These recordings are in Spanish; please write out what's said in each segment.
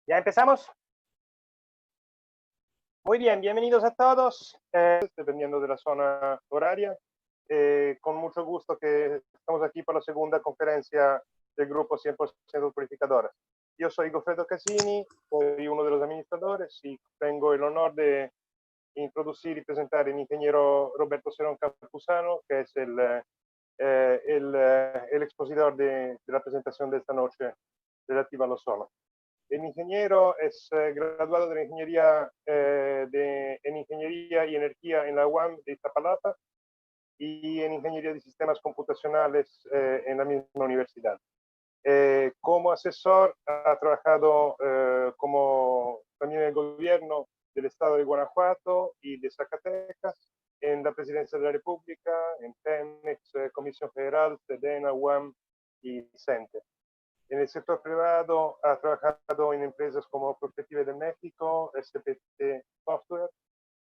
¿Ya empezamos? Muy bien, bienvenidos a todos, dependiendo de la zona horaria. Con mucho gusto que estamos aquí para la segunda conferencia del grupo 100% Purificadoras. Yo soy Goffredo Casini, soy uno de los administradores y tengo el honor de introducir y presentar al ingeniero Roberto Cerón Campuzano, que es el expositor de la presentación de esta noche relativa al ozono. El ingeniero es graduado de ingeniería, en Ingeniería y Energía en la UAM de Iztapalapa y en Ingeniería de Sistemas Computacionales en la misma universidad. Como asesor ha trabajado como también en el gobierno del estado de Guanajuato y de Zacatecas, en la Presidencia de la República, en Pemex, Comisión Federal, Sedena, UAM y CENTE. En el sector privado ha trabajado en empresas como Perspectiva de México, SPT Software,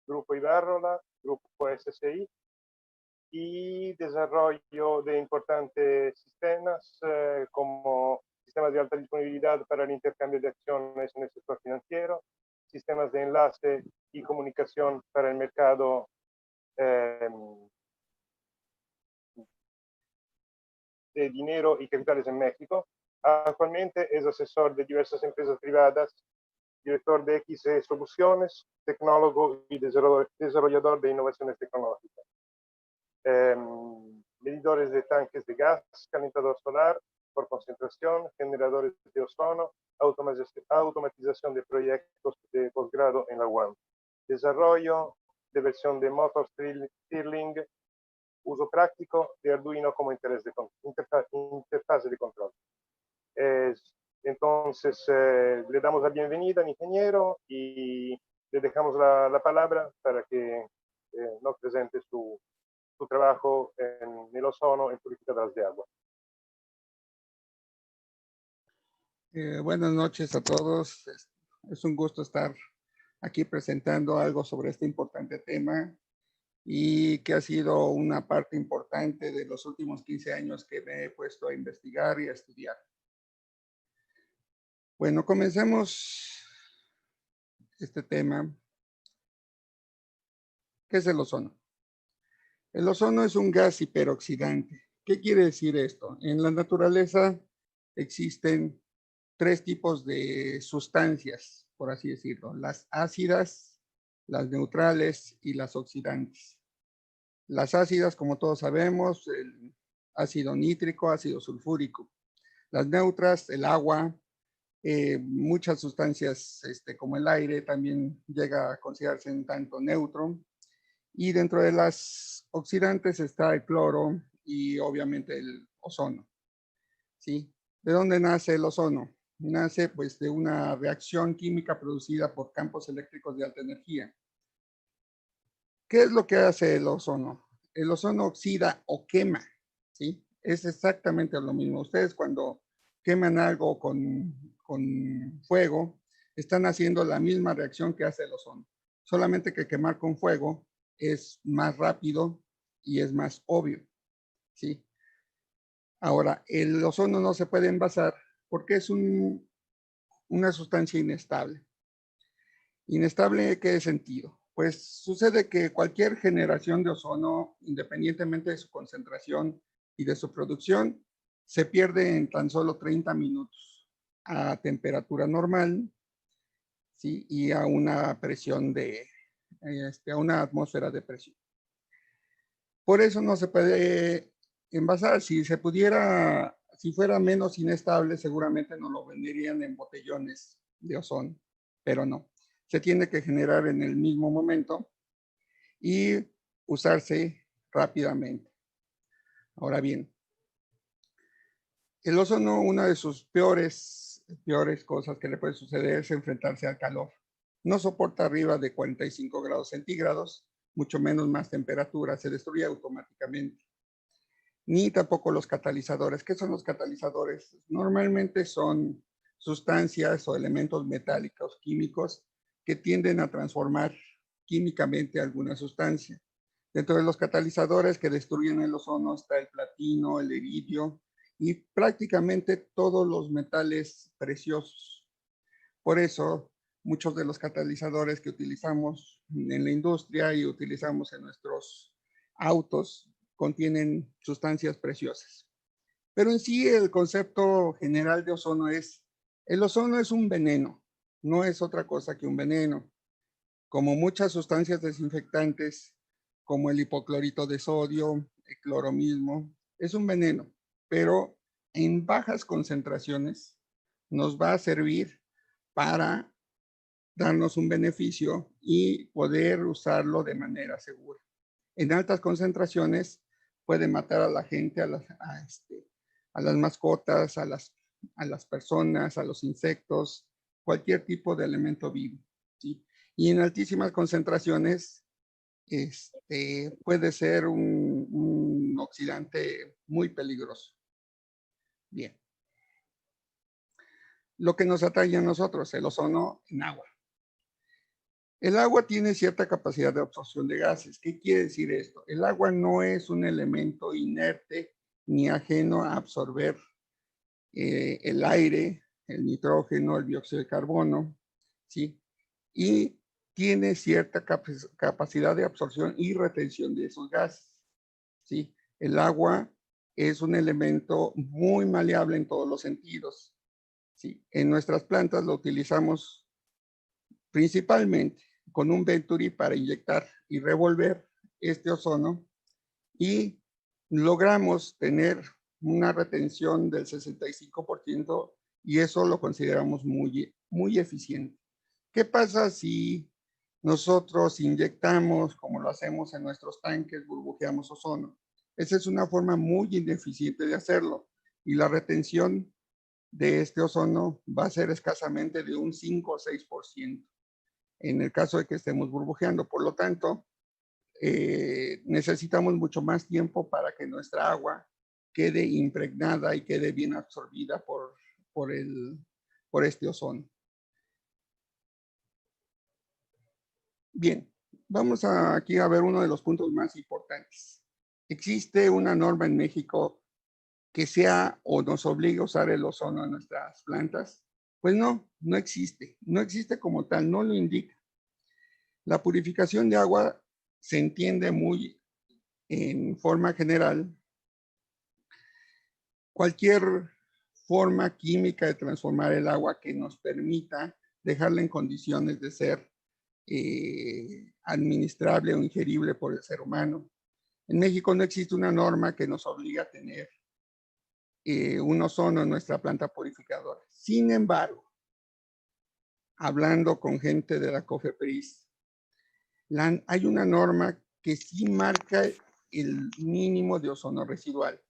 Grupo Ibárrola, Grupo SSI y desarrollo de importantes sistemas como sistemas de alta disponibilidad para el intercambio de acciones en el sector financiero, sistemas de enlace y comunicación para el mercado de dinero y capitales en México. Actualmente es asesor de diversas empresas privadas, director de X Soluciones, tecnólogo y desarrollador de innovaciones tecnológicas. Medidores de tanques de gas, calentador solar por concentración, generadores de ozono, automatización de proyectos de posgrado en la UAM, desarrollo de versión de Motor Stirling, uso práctico de Arduino como interfaz de control. Entonces, le damos la bienvenida al ingeniero y le dejamos la palabra para que nos presente su trabajo en el ozono en purificadoras de agua. Buenas noches a todos. Es un gusto estar aquí presentando algo sobre este importante tema y que ha sido una parte importante de los últimos 15 años que me he puesto a investigar y a estudiar. Bueno, comencemos este tema. ¿Qué es el ozono? El ozono es un gas hiperoxidante. ¿Qué quiere decir esto? En la naturaleza existen tres tipos de sustancias, por así decirlo: las ácidas, las neutrales y las oxidantes. Las ácidas, como todos sabemos, el ácido nítrico, ácido sulfúrico. Las neutras, el agua, muchas sustancias como el aire también llega a considerarse un tanto neutro. Y dentro de las oxidantes está el cloro y obviamente el ozono. ¿Sí? ¿De dónde nace el ozono? Nace pues de una reacción química producida por campos eléctricos de alta energía. ¿Qué es lo que hace el ozono? El ozono oxida o quema, ¿sí? Es exactamente lo mismo. Ustedes cuando queman algo con fuego, están haciendo la misma reacción que hace el ozono. Solamente que quemar con fuego es más rápido y es más obvio, ¿sí? Ahora, el ozono no se puede envasar porque es una sustancia inestable. ¿Inestable en qué sentido? Pues sucede que cualquier generación de ozono, independientemente de su concentración y de su producción, se pierde en tan solo 30 minutos a temperatura normal, ¿sí? Y a una presión a una atmósfera de presión. Por eso no se puede envasar. Si se pudiera, si fuera menos inestable, seguramente nos lo venderían en botellones de ozono, pero no. Se tiene que generar en el mismo momento y usarse rápidamente. Ahora bien, el ozono, una de sus peores cosas que le puede suceder es enfrentarse al calor. No soporta arriba de 45 grados centígrados, mucho menos más temperatura, se destruye automáticamente. Ni tampoco los catalizadores. ¿Qué son los catalizadores? Normalmente son sustancias o elementos metálicos químicos que tienden a transformar químicamente alguna sustancia. Dentro de los catalizadores que destruyen el ozono está el platino, el iridio y prácticamente todos los metales preciosos. Por eso, muchos de los catalizadores que utilizamos en la industria y utilizamos en nuestros autos contienen sustancias preciosas. Pero en sí, el concepto general de ozono es, el ozono es un veneno, no es otra cosa que un veneno. Como muchas sustancias desinfectantes, como el hipoclorito de sodio, el cloromismo, es un veneno, pero en bajas concentraciones nos va a servir para darnos un beneficio y poder usarlo de manera segura. En altas concentraciones puede matar a la gente, a las mascotas, a las personas, a los insectos, cualquier tipo de elemento vivo, ¿sí? Y en altísimas concentraciones puede ser un oxidante muy peligroso. Bien. Lo que nos atañe a nosotros, el ozono en agua. El agua tiene cierta capacidad de absorción de gases. ¿Qué quiere decir esto? El agua no es un elemento inerte ni ajeno a absorber el aire, el nitrógeno, el dióxido de carbono, ¿sí? Y tiene cierta capacidad de absorción y retención de esos gases, ¿sí? El agua es un elemento muy maleable en todos los sentidos, ¿sí? En nuestras plantas lo utilizamos principalmente con un Venturi para inyectar y revolver este ozono y logramos tener una retención del 65% y eso lo consideramos muy eficiente. ¿Qué pasa si nosotros inyectamos, como lo hacemos en nuestros tanques, burbujeamos ozono? Esa es una forma muy ineficiente de hacerlo y la retención de este ozono va a ser escasamente de un 5 o 6% en el caso de que estemos burbujeando. Por lo tanto, necesitamos mucho más tiempo para que nuestra agua quede impregnada y quede bien absorbida por este ozono. Bien, vamos aquí a ver uno de los puntos más importantes. ¿Existe una norma en México que sea o nos obligue a usar el ozono en nuestras plantas? Pues no, no existe. No existe como tal, no lo indica. La purificación de agua se entiende muy en forma general. Cualquier forma química de transformar el agua que nos permita dejarla en condiciones de ser administrable o ingerible por el ser humano. En México no existe una norma que nos obligue a tener un ozono en nuestra planta purificadora. Sin embargo, hablando con gente de la COFEPRIS, hay una norma que sí marca el mínimo de ozono residual.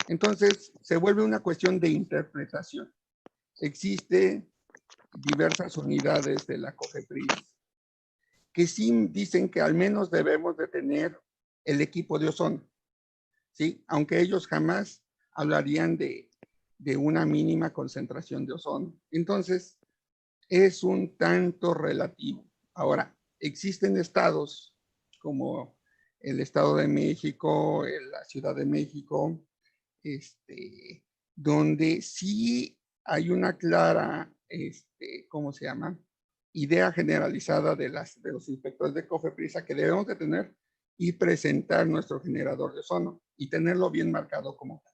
Entonces, se vuelve una cuestión de interpretación. Existe diversas unidades de la COFEPRIS que sí dicen que al menos debemos de tener el equipo de ozono, ¿sí? Aunque ellos jamás hablarían de una mínima concentración de ozono. Entonces, es un tanto relativo. Ahora, existen estados como el Estado de México, la Ciudad de México, donde sí hay una clara, ¿cómo se llama? Idea generalizada de los inspectores de COFEPRISA que debemos de tener y presentar nuestro generador de ozono y tenerlo bien marcado como tal,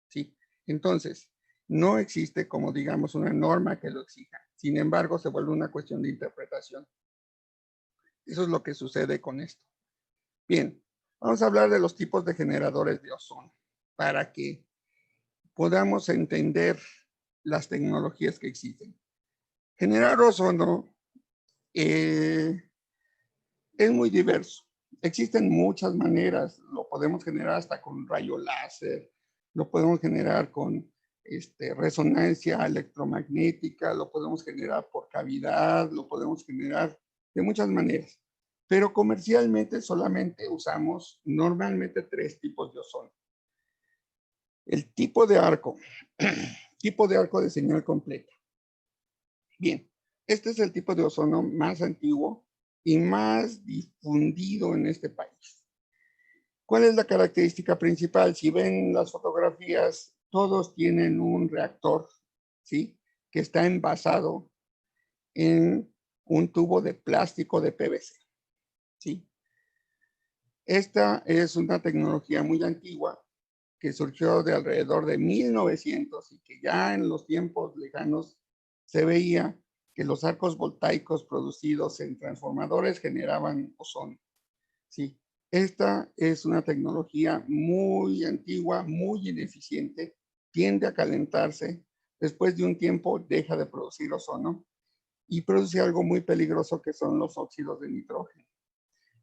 ¿sí? Entonces, no existe como digamos una norma que lo exija. Sin embargo, se vuelve una cuestión de interpretación. Eso es lo que sucede con esto. Bien, vamos a hablar de los tipos de generadores de ozono para que podamos entender las tecnologías que existen. Generar ozono es muy diverso. Existen muchas maneras. Lo podemos generar hasta con rayo láser, lo podemos generar con resonancia electromagnética, lo podemos generar por cavidad, lo podemos generar de muchas maneras. Pero comercialmente solamente usamos normalmente 3 tipos de ozono. El tipo de arco de señal completa. Bien, este es el tipo de ozono más antiguo y más difundido en este país. ¿Cuál es la característica principal? Si ven las fotografías, todos tienen un reactor, ¿sí? Que está envasado en un tubo de plástico de PVC. ¿Sí? Esta es una tecnología muy antigua que surgió de alrededor de 1900 y que ya en los tiempos lejanos se veía que los arcos voltaicos producidos en transformadores generaban ozono. Sí, esta es una tecnología muy antigua, muy ineficiente, tiende a calentarse, después de un tiempo deja de producir ozono y produce algo muy peligroso que son los óxidos de nitrógeno.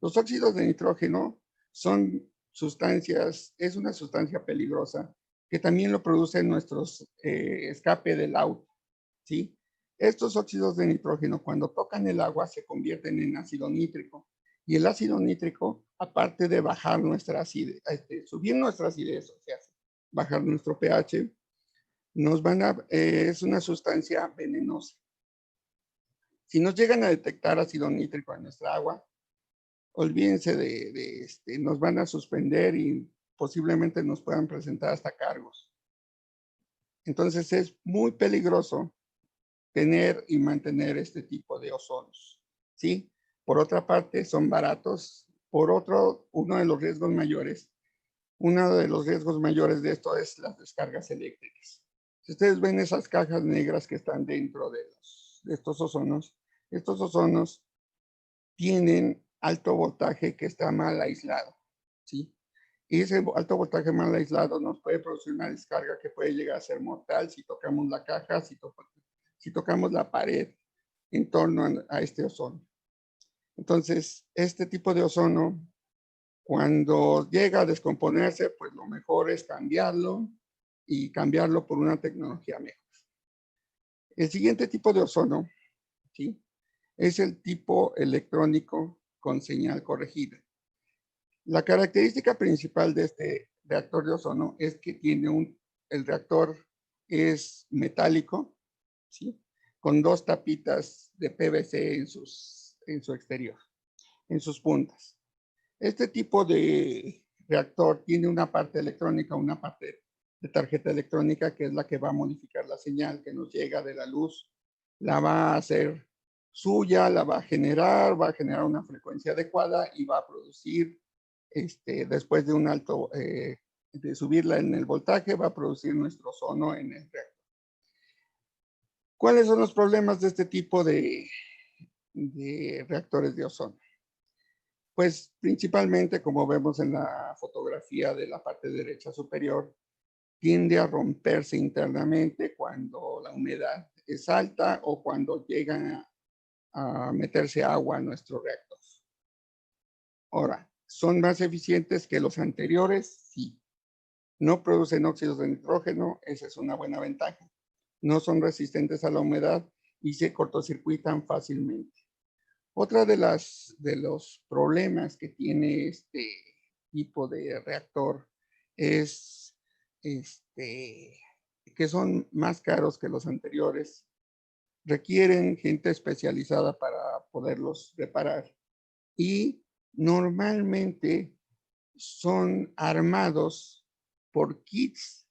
Los óxidos de nitrógeno son sustancias, es una sustancia peligrosa que también lo producen nuestros escape del auto, ¿sí? Estos óxidos de nitrógeno cuando tocan el agua se convierten en ácido nítrico y el ácido nítrico, aparte de bajar nuestra acidez, subir nuestra acidez, o sea, bajar nuestro pH, es una sustancia venenosa. Si nos llegan a detectar ácido nítrico en nuestra agua, olvídense nos van a suspender y posiblemente nos puedan presentar hasta cargos. Entonces es muy peligroso tener y mantener este tipo de ozonos, ¿sí? Por otra parte, son baratos. Por otro, uno de los riesgos mayores de esto es las descargas eléctricas. Si ustedes ven esas cajas negras que están dentro de estos ozonos tienen alto voltaje que está mal aislado, ¿sí? Y ese alto voltaje mal aislado nos puede producir una descarga que puede llegar a ser mortal si tocamos la caja, si tocamos la pared en torno a este ozono. Entonces, este tipo de ozono, cuando llega a descomponerse, pues lo mejor es cambiarlo y cambiarlo por una tecnología mejor. El siguiente tipo de ozono, ¿sí?, es el tipo electrónico con señal corregida. La característica principal de este reactor de ozono es que el reactor es metálico, ¿sí?, con dos tapitas de PVC en su exterior, en sus puntas. Este tipo de reactor tiene una parte electrónica, una parte de tarjeta electrónica, que es la que va a modificar la señal que nos llega de la luz, la va a hacer suya, la va a generar una frecuencia adecuada y va a producir, después de un alto, de subirla en el voltaje, va a producir nuestro ozono en el reactor. ¿Cuáles son los problemas de este tipo de reactores de ozono? Pues principalmente, como vemos en la fotografía de la parte derecha superior, tiende a romperse internamente cuando la humedad es alta o cuando llega a meterse agua en nuestro reactor. Ahora, ¿son más eficientes que los anteriores? Sí. No producen óxidos de nitrógeno, esa es una buena ventaja. No son resistentes a la humedad y se cortocircuitan fácilmente. Otra de los problemas que tiene este tipo de reactor es que son más caros que los anteriores. Requieren gente especializada para poderlos reparar y normalmente son armados por kits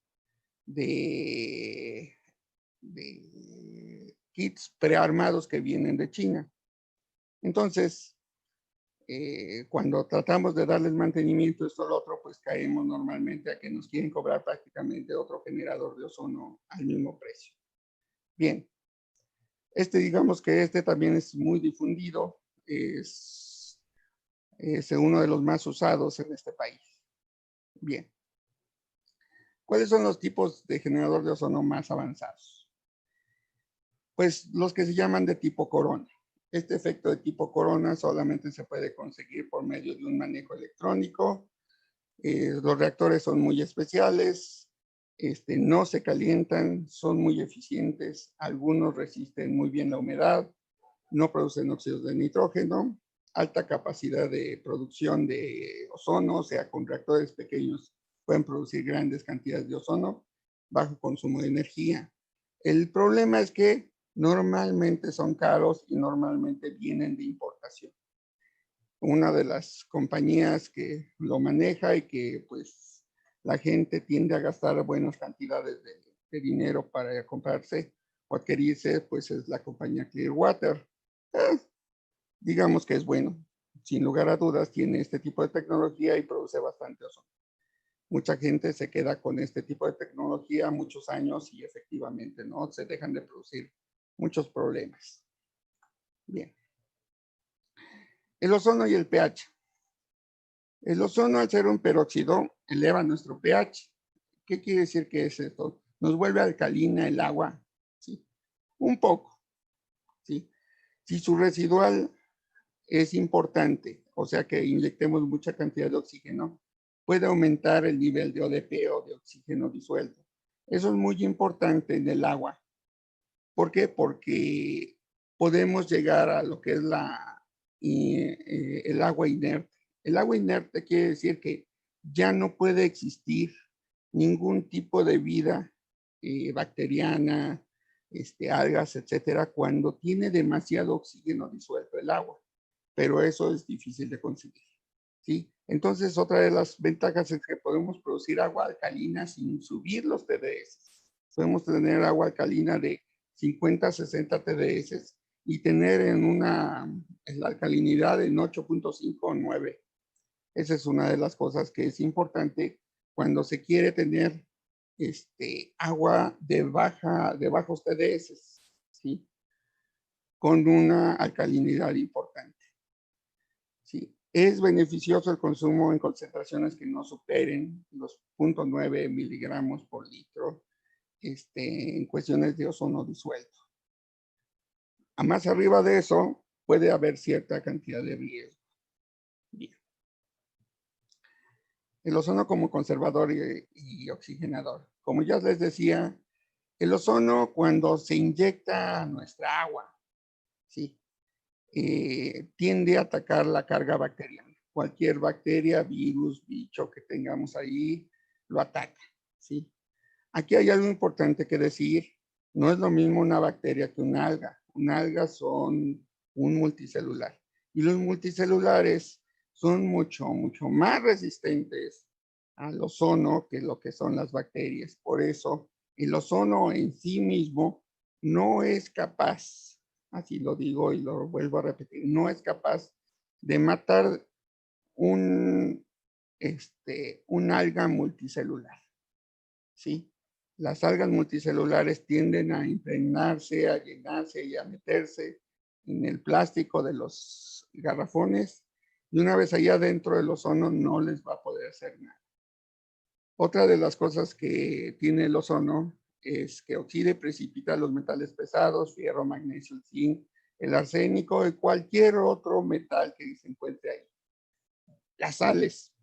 kits prearmados que vienen de China. Entonces, cuando tratamos de darles mantenimiento, esto o lo otro, pues caemos normalmente a que nos quieren cobrar prácticamente otro generador de ozono al mismo precio. Bien, digamos que también es muy difundido, es uno de los más usados en este país. Bien, ¿cuáles son los tipos de generador de ozono más avanzados? Pues los que se llaman de tipo corona. Este efecto de tipo corona solamente se puede conseguir por medio de un manejo electrónico. Los reactores son muy especiales, no se calientan, son muy eficientes, algunos resisten muy bien la humedad, no producen óxidos de nitrógeno, alta capacidad de producción de ozono, o sea, con reactores pequeños pueden producir grandes cantidades de ozono, bajo consumo de energía. El problema es que normalmente son caros y normalmente vienen de importación. Una de las compañías que lo maneja y que pues la gente tiende a gastar buenas cantidades de dinero para comprarse o adquirirse, pues es la compañía Clearwater. Digamos que es bueno. Sin lugar a dudas, tiene este tipo de tecnología y produce bastante ozono. Mucha gente se queda con este tipo de tecnología muchos años y efectivamente, ¿no? Se dejan de producir muchos problemas. Bien. El ozono y el pH. El ozono, al ser un peróxido, eleva nuestro pH. ¿Qué quiere decir que es esto? Nos vuelve alcalina el agua, ¿sí? Un poco, ¿sí? Si su residual es importante, o sea que inyectemos mucha cantidad de oxígeno, puede aumentar el nivel de ODP o de oxígeno disuelto. Eso es muy importante en el agua. ¿Por qué? Porque podemos llegar a lo que es el agua inerte. El agua inerte quiere decir que ya no puede existir ningún tipo de vida bacteriana, algas, etcétera, cuando tiene demasiado oxígeno disuelto el agua. Pero eso es difícil de conseguir, ¿sí? Entonces, otra de las ventajas es que podemos producir agua alcalina sin subir los TDS. Podemos tener agua alcalina de 50, 60 TDS y tener en la alcalinidad en 8.5 o 9. Esa es una de las cosas que es importante cuando se quiere tener agua de bajos TDS, ¿sí? Con una alcalinidad importante. Sí, es beneficioso el consumo en concentraciones que no superen los 0.9 miligramos por litro en cuestiones de ozono disuelto. A más arriba de eso, puede haber cierta cantidad de riesgo. Bien. El ozono como conservador y oxigenador. Como ya les decía, el ozono cuando se inyecta a nuestra agua, ¿sí? Tiende a atacar la carga bacteriana. Cualquier bacteria, virus, bicho que tengamos ahí, lo ataca, ¿sí? Aquí hay algo importante que decir. No es lo mismo una bacteria que una alga. Una alga son un multicelular. Y los multicelulares son mucho más resistentes al ozono que lo que son las bacterias. Por eso, el ozono en sí mismo no es capaz, así lo digo y lo vuelvo a repetir, no es capaz de matar un alga multicelular, ¿sí? Las algas multicelulares tienden a impregnarse, a llenarse y a meterse en el plástico de los garrafones y una vez allá dentro del ozono no les va a poder hacer nada. Otra de las cosas que tiene el ozono es que oxida y precipita los metales pesados, fierro, magnesio, zinc, el arsénico y cualquier otro metal que se encuentre ahí. Las sales.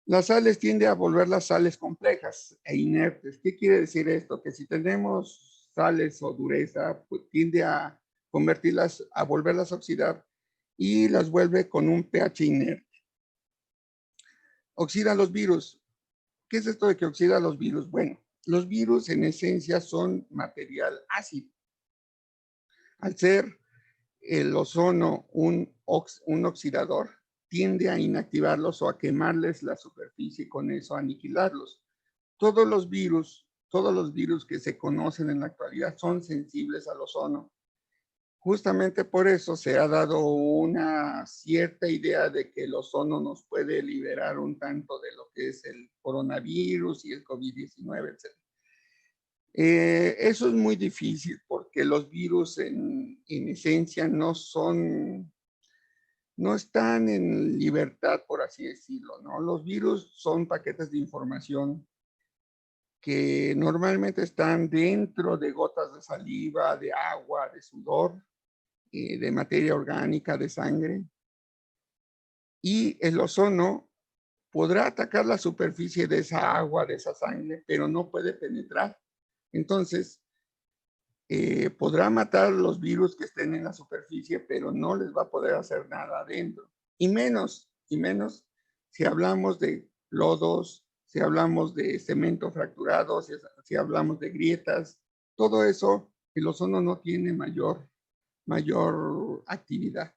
Las sales tiende a volver las sales complejas e inertes. ¿Qué quiere decir esto? Que si tenemos sales o dureza, pues tiende a convertirlas, a volverlas a oxidar y las vuelve con un pH inerte. Oxida los virus. ¿Qué es esto de que oxida los virus? Bueno, los virus en esencia son material ácido. Al ser el ozono un oxidador, tiende a inactivarlos o a quemarles la superficie y con eso aniquilarlos. Todos los virus que se conocen en la actualidad son sensibles al ozono. Justamente por eso se ha dado una cierta idea de que el ozono nos puede liberar un tanto de lo que es el coronavirus y el COVID-19, etc. Eso es muy difícil porque los virus en esencia no están en libertad, por así decirlo, ¿no? Los virus son paquetes de información que normalmente están dentro de gotas de saliva, de agua, de sudor, de materia orgánica, de sangre. Y el ozono podrá atacar la superficie de esa agua, de esa sangre, pero no puede penetrar. Entonces, podrá matar los virus que estén en la superficie, pero no les va a poder hacer nada adentro. Y menos si hablamos de lodos, si hablamos de cemento fracturado, si hablamos de grietas, todo eso, el ozono no tiene mayor actividad.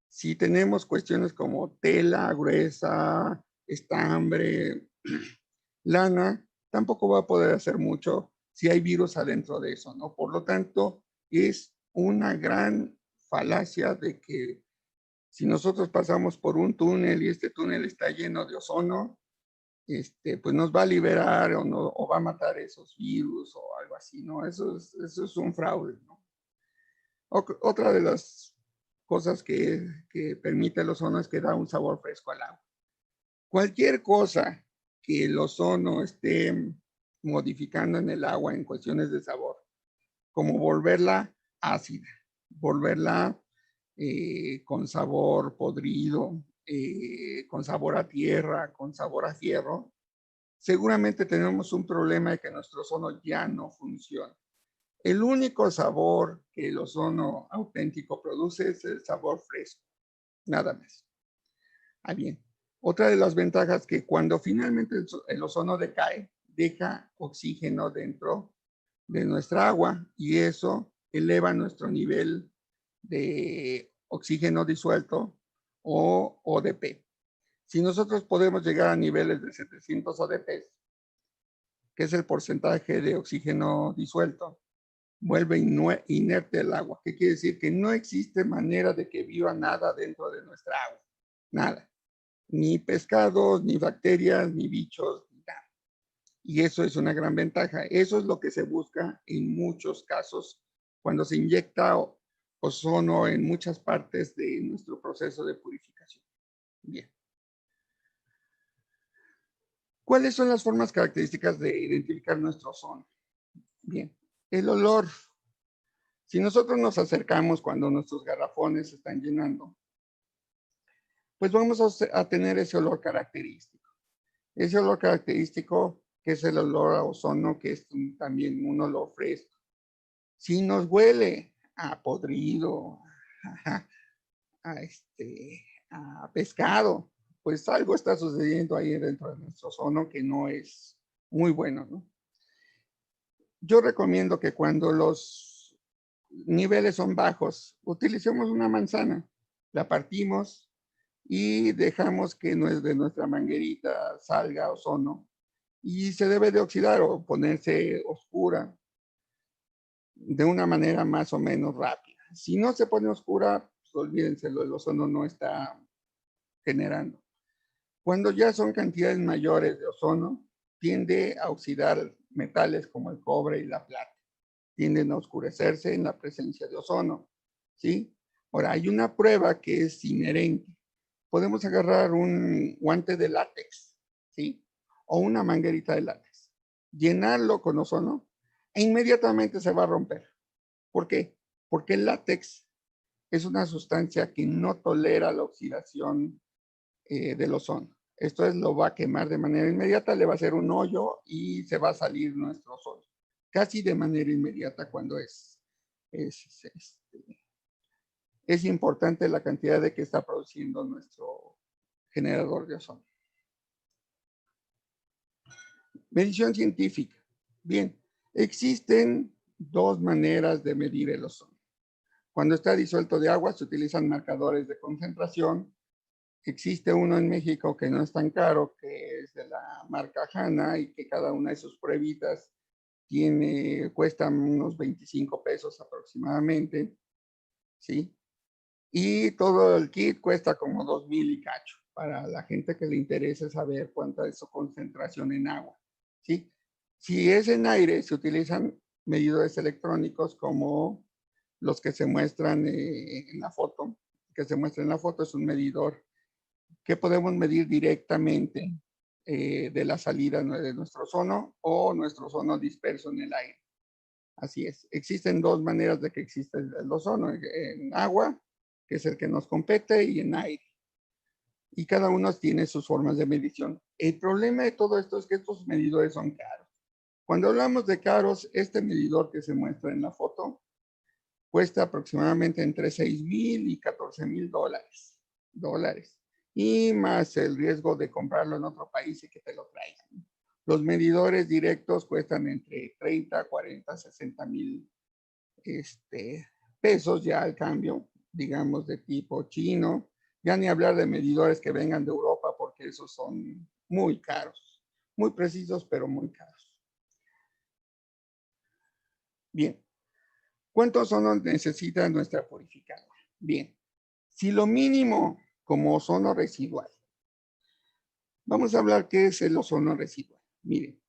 Si tenemos cuestiones como tela gruesa, estambre, lana, tampoco va a poder hacer mucho si hay virus adentro de eso, ¿no? Por lo tanto, es una gran falacia de que si nosotros pasamos por un túnel y este túnel está lleno de ozono, pues nos va a liberar o, no, o va a matar esos virus o algo así, ¿no? Eso es un fraude, ¿no? Otra de las cosas que permite el ozono es que da un sabor fresco al agua. Cualquier cosa que el ozono esté modificando en el agua en cuestiones de sabor, como volverla ácida, volverla con sabor podrido, con sabor a tierra, con sabor a fierro, seguramente tenemos un problema de que nuestro ozono ya no funciona. El único sabor que el ozono auténtico produce es el sabor fresco, nada más. Bien, otra de las ventajas que cuando finalmente el ozono decae, deja oxígeno dentro de nuestra agua y eso eleva nuestro nivel de oxígeno disuelto o ODP. Si nosotros podemos llegar a niveles de 700 ODP, que es el porcentaje de oxígeno disuelto, vuelve inerte el agua. ¿Qué quiere decir? Que no existe manera de que viva nada dentro de nuestra agua. Nada. Ni pescados, ni bacterias, ni bichos, ni nada. Y eso es una gran ventaja. Eso es lo que se busca en muchos casos cuando se inyecta ozono en muchas partes de nuestro proceso de purificación. Bien. ¿Cuáles son las formas características de identificar nuestro ozono? Bien. El olor. Si nosotros nos acercamos cuando nuestros garrafones se están llenando, pues vamos a tener ese olor característico. Ese olor característico que es el olor a ozono, que es también un olor fresco. Si nos huele a podrido, a pescado, pues algo está sucediendo ahí dentro de nuestro ozono que no es muy bueno, ¿no? Yo recomiendo que cuando los niveles son bajos, utilicemos una manzana, la partimos y dejamos que de nuestra manguerita salga ozono y se debe de oxidar o ponerse oscura de una manera más o menos rápida. Si no se pone oscura, pues olvídense, el ozono no está generando. Cuando ya son cantidades mayores de ozono, tiende a oxidar metales como el cobre y la plata. Tienden a oscurecerse en la presencia de ozono, ¿sí? Ahora, hay una prueba que es inherente. Podemos agarrar un guante de látex, ¿sí? O una manguerita de látex, llenarlo con ozono e inmediatamente se va a romper. ¿Por qué? Porque el látex es una sustancia que no tolera la oxidación del ozono. Esto es, lo va a quemar de manera inmediata, le va a hacer un hoyo y se va a salir nuestro ozono. Casi de manera inmediata cuando es importante la cantidad de que está produciendo nuestro generador de ozono. Medición científica. Bien, existen dos maneras de medir el ozono. Cuando está disuelto de agua se utilizan marcadores de concentración. Existe uno en México que no es tan caro, que es de la marca Hanna y que cada una de sus pruebitas cuestan unos 25 pesos aproximadamente, ¿sí? Y todo el kit cuesta como 2,000 y cacho para la gente que le interese saber cuánta es su concentración en agua, ¿sí? Si es en aire, se utilizan medidores electrónicos como los que se muestran en la foto. Que se muestra en la foto es un medidor que podemos medir directamente de la salida de nuestro ozono o nuestro ozono disperso en el aire. Así es. Existen dos maneras de que existe el ozono, en agua, que es el que nos compete, y en aire. Y cada uno tiene sus formas de medición. El problema de todo esto es que estos medidores son caros. Cuando hablamos de caros, este medidor que se muestra en la foto cuesta aproximadamente entre 6,000 y 14,000 dólares. Y más el riesgo de comprarlo en otro país y que te lo traigan. Los medidores directos cuestan entre 30, 40, 60,000 pesos ya al cambio, digamos, de tipo chino. Ya ni hablar de medidores que vengan de Europa, porque esos son muy caros, muy precisos, pero muy caros. Bien. ¿Cuánto ozono necesita nuestra purificadora? Bien. Si lo mínimo como ozono residual. Vamos a hablar qué es el ozono residual. Miren,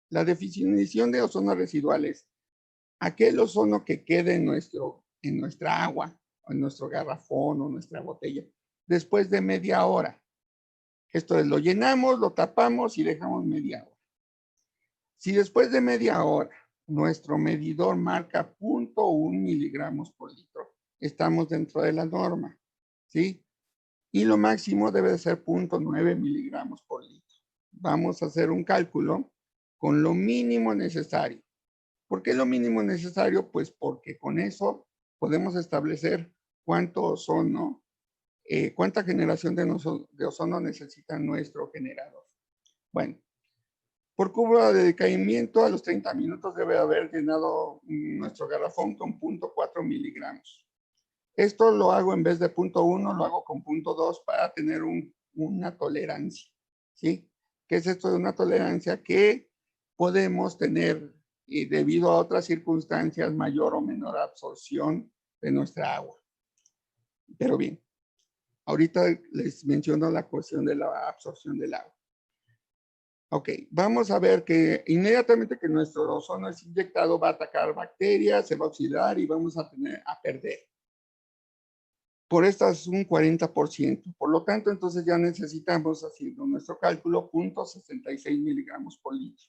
la definición de ozono residual es aquel ozono que quede en nuestra agua, o en nuestro garrafón o nuestra botella, después de media hora. Esto es, lo llenamos, lo tapamos y dejamos media hora. Si después de media hora nuestro medidor marca 0.1 miligramos por litro, estamos dentro de la norma, ¿sí? Y lo máximo debe de ser 0.9 miligramos por litro. Vamos a hacer un cálculo con lo mínimo necesario. ¿Por qué lo mínimo necesario? Pues porque con eso podemos establecer cuánto ozono, cuánta generación de ozono necesita nuestro generador. Bueno, por curva de decaimiento, a los 30 minutos debe haber llenado nuestro garrafón con 0.4 miligramos. Esto lo hago en vez de 0.1, lo hago con 0.2 para tener una tolerancia, ¿sí? ¿Qué es esto de una tolerancia? Que podemos tener, y debido a otras circunstancias, mayor o menor absorción de nuestra agua. Pero bien, ahorita les menciono la cuestión de la absorción del agua. Ok, vamos a ver que inmediatamente que nuestro ozono es inyectado va a atacar bacterias, se va a oxidar y vamos a perder. Por estas un 40%. Por lo tanto, entonces ya necesitamos, haciendo nuestro cálculo, 0.66 miligramos por litro.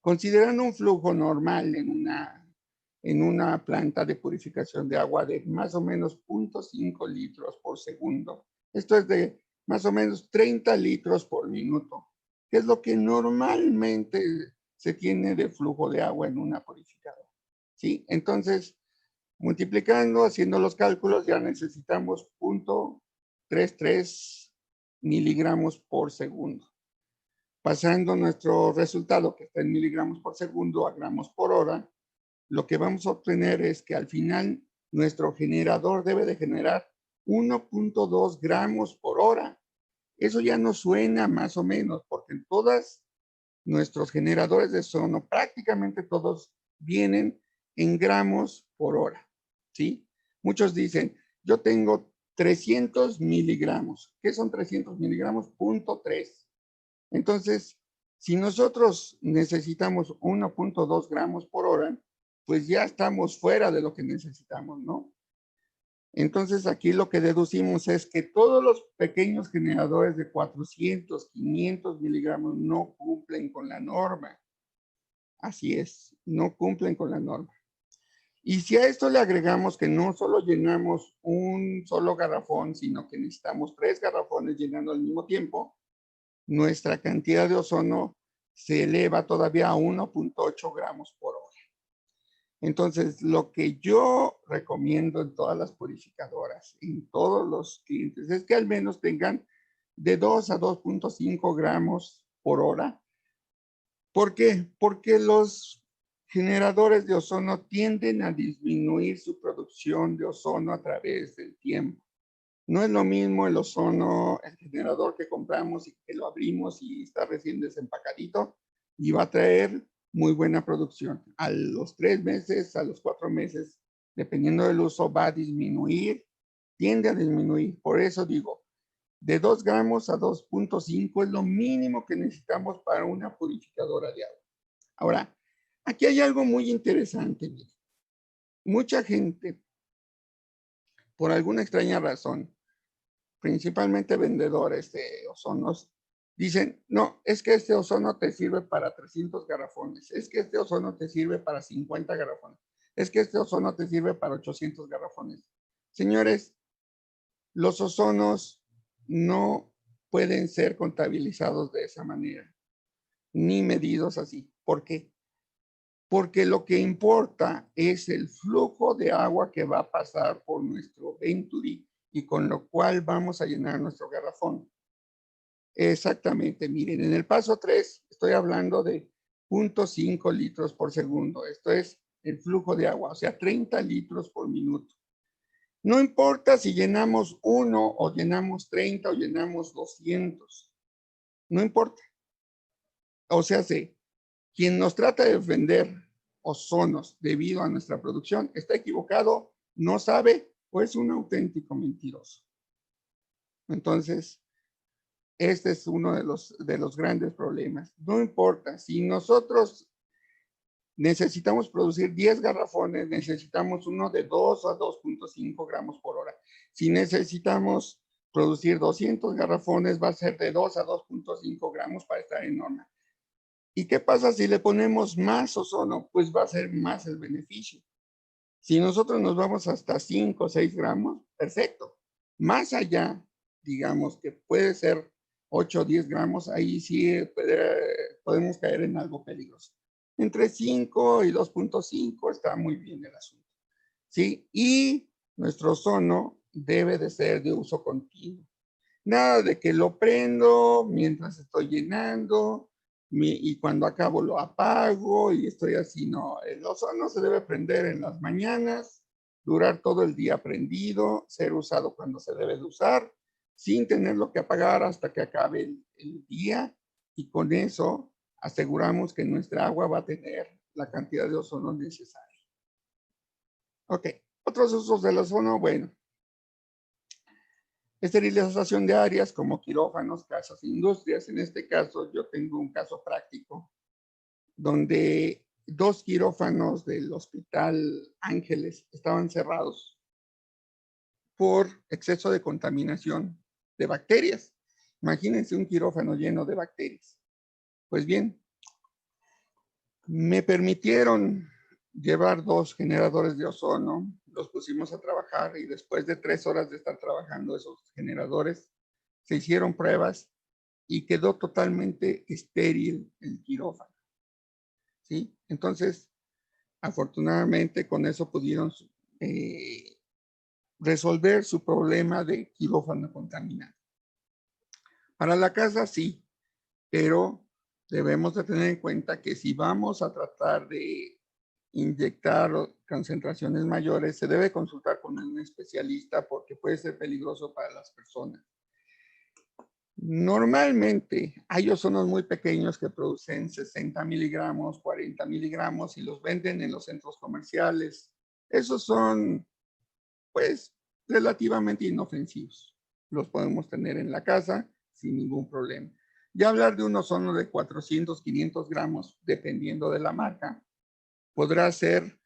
Considerando un flujo normal en una planta de purificación de agua de más o menos 0.5 litros por segundo. Esto es de más o menos 30 litros por minuto, que es lo que normalmente se tiene de flujo de agua en una purificadora. ¿Sí? Entonces, multiplicando, haciendo los cálculos, ya necesitamos 0.33 miligramos por segundo. Pasando nuestro resultado, que está en miligramos por segundo, a gramos por hora, lo que vamos a obtener es que al final nuestro generador debe de generar 1.2 gramos por hora. Eso ya nos suena más o menos, porque en todos nuestros generadores de ozono, prácticamente todos vienen en gramos por hora, ¿sí? Muchos dicen, yo tengo 300 miligramos. ¿Qué son 300 miligramos? 0.3. Entonces, si nosotros necesitamos 1.2 gramos por hora, pues ya estamos fuera de lo que necesitamos, ¿no? Entonces, aquí lo que deducimos es que todos los pequeños generadores de 400, 500 miligramos no cumplen con la norma. Así es, no cumplen con la norma. Y si a esto le agregamos que no solo llenamos un solo garrafón, sino que necesitamos 3 garrafones llenando al mismo tiempo, nuestra cantidad de ozono se eleva todavía a 1.8 gramos por hora. Entonces, lo que yo recomiendo en todas las purificadoras, en todos los clientes, es que al menos tengan de 2 a 2.5 gramos por hora. ¿Por qué? Porque los generadores de ozono tienden a disminuir su producción de ozono a través del tiempo. No es lo mismo el ozono, el generador que compramos y que lo abrimos y está recién desempacadito y va a traer muy buena producción. A los 3 meses, a los 4 meses, dependiendo del uso, va a disminuir, tiende a disminuir. Por eso digo, de 2 gramos a 2.5 es lo mínimo que necesitamos para una purificadora de agua. Ahora, aquí hay algo muy interesante. Mucha gente, por alguna extraña razón, principalmente vendedores de ozonos, dicen, no, es que este ozono te sirve para 300 garrafones, es que este ozono te sirve para 50 garrafones, es que este ozono te sirve para 800 garrafones. Señores, los ozonos no pueden ser contabilizados de esa manera, ni medidos así. ¿Por qué? Porque lo que importa es el flujo de agua que va a pasar por nuestro Venturi y con lo cual vamos a llenar nuestro garrafón. Exactamente, miren, en el paso 3 estoy hablando de 0.5 litros por segundo. Esto es el flujo de agua, o sea, 30 litros por minuto. No importa si llenamos 1 o llenamos 30 o llenamos 200. No importa. O sea, quien nos trata de vender ozonos debido a nuestra producción, está equivocado, no sabe o es un auténtico mentiroso. Entonces, este es uno de los grandes problemas. No importa, si nosotros necesitamos producir 10 garrafones, necesitamos uno de 2 a 2.5 gramos por hora. Si necesitamos producir 200 garrafones, va a ser de 2 a 2.5 gramos para estar en norma. ¿Y qué pasa si le ponemos más ozono? Pues va a ser más el beneficio. Si nosotros nos vamos hasta 5 o 6 gramos, perfecto. Más allá, digamos que puede ser 8 o 10 gramos, ahí sí podemos caer en algo peligroso. Entre 5 y 2.5 está muy bien el asunto. ¿Sí? Y nuestro ozono debe de ser de uso continuo. Nada de que lo prendo mientras estoy llenando y cuando acabo lo apago y estoy así, no. El ozono se debe prender en las mañanas, durar todo el día prendido, ser usado cuando se debe de usar, sin tenerlo que apagar hasta que acabe el día, y con eso aseguramos que nuestra agua va a tener la cantidad de ozono necesaria. Ok, otros usos del ozono, bueno. Esterilización de áreas como quirófanos, casas e industrias. En este caso, yo tengo un caso práctico donde 2 quirófanos del Hospital Ángeles estaban cerrados por exceso de contaminación de bacterias. Imagínense un quirófano lleno de bacterias. Pues bien, me permitieron llevar 2 generadores de ozono, los pusimos a trabajar y después de 3 horas de estar trabajando esos generadores, se hicieron pruebas y quedó totalmente estéril el quirófano. ¿Sí? Entonces, afortunadamente con eso pudieron resolver su problema de quirófano contaminado. Para la casa sí, pero debemos de tener en cuenta que si vamos a tratar de inyectar concentraciones mayores, se debe consultar con un especialista porque puede ser peligroso para las personas. Normalmente hay ozonos muy pequeños que producen 60 miligramos, 40 miligramos y los venden en los centros comerciales. Esos son, pues, relativamente inofensivos. Los podemos tener en la casa sin ningún problema. Ya hablar de un ozono de 400, 500 gramos, dependiendo de la marca, podrá ser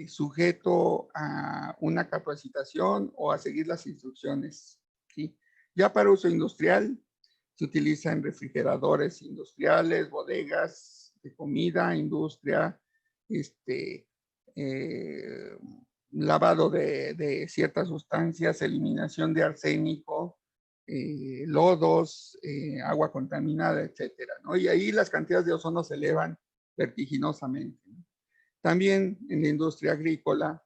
sujeto a una capacitación o a seguir las instrucciones, ¿sí? Ya para uso industrial, se utiliza en refrigeradores industriales, bodegas de comida, industria, lavado de ciertas sustancias, eliminación de arsénico, lodos, agua contaminada, etcétera, ¿no? Y ahí las cantidades de ozono se elevan vertiginosamente, ¿no? También en la industria agrícola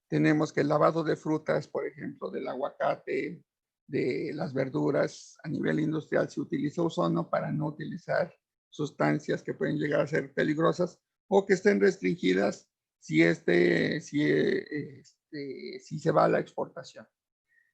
tenemos que el lavado de frutas, por ejemplo, del aguacate, de las verduras a nivel industrial, se utiliza ozono para no utilizar sustancias que pueden llegar a ser peligrosas o que estén restringidas si se va a la exportación.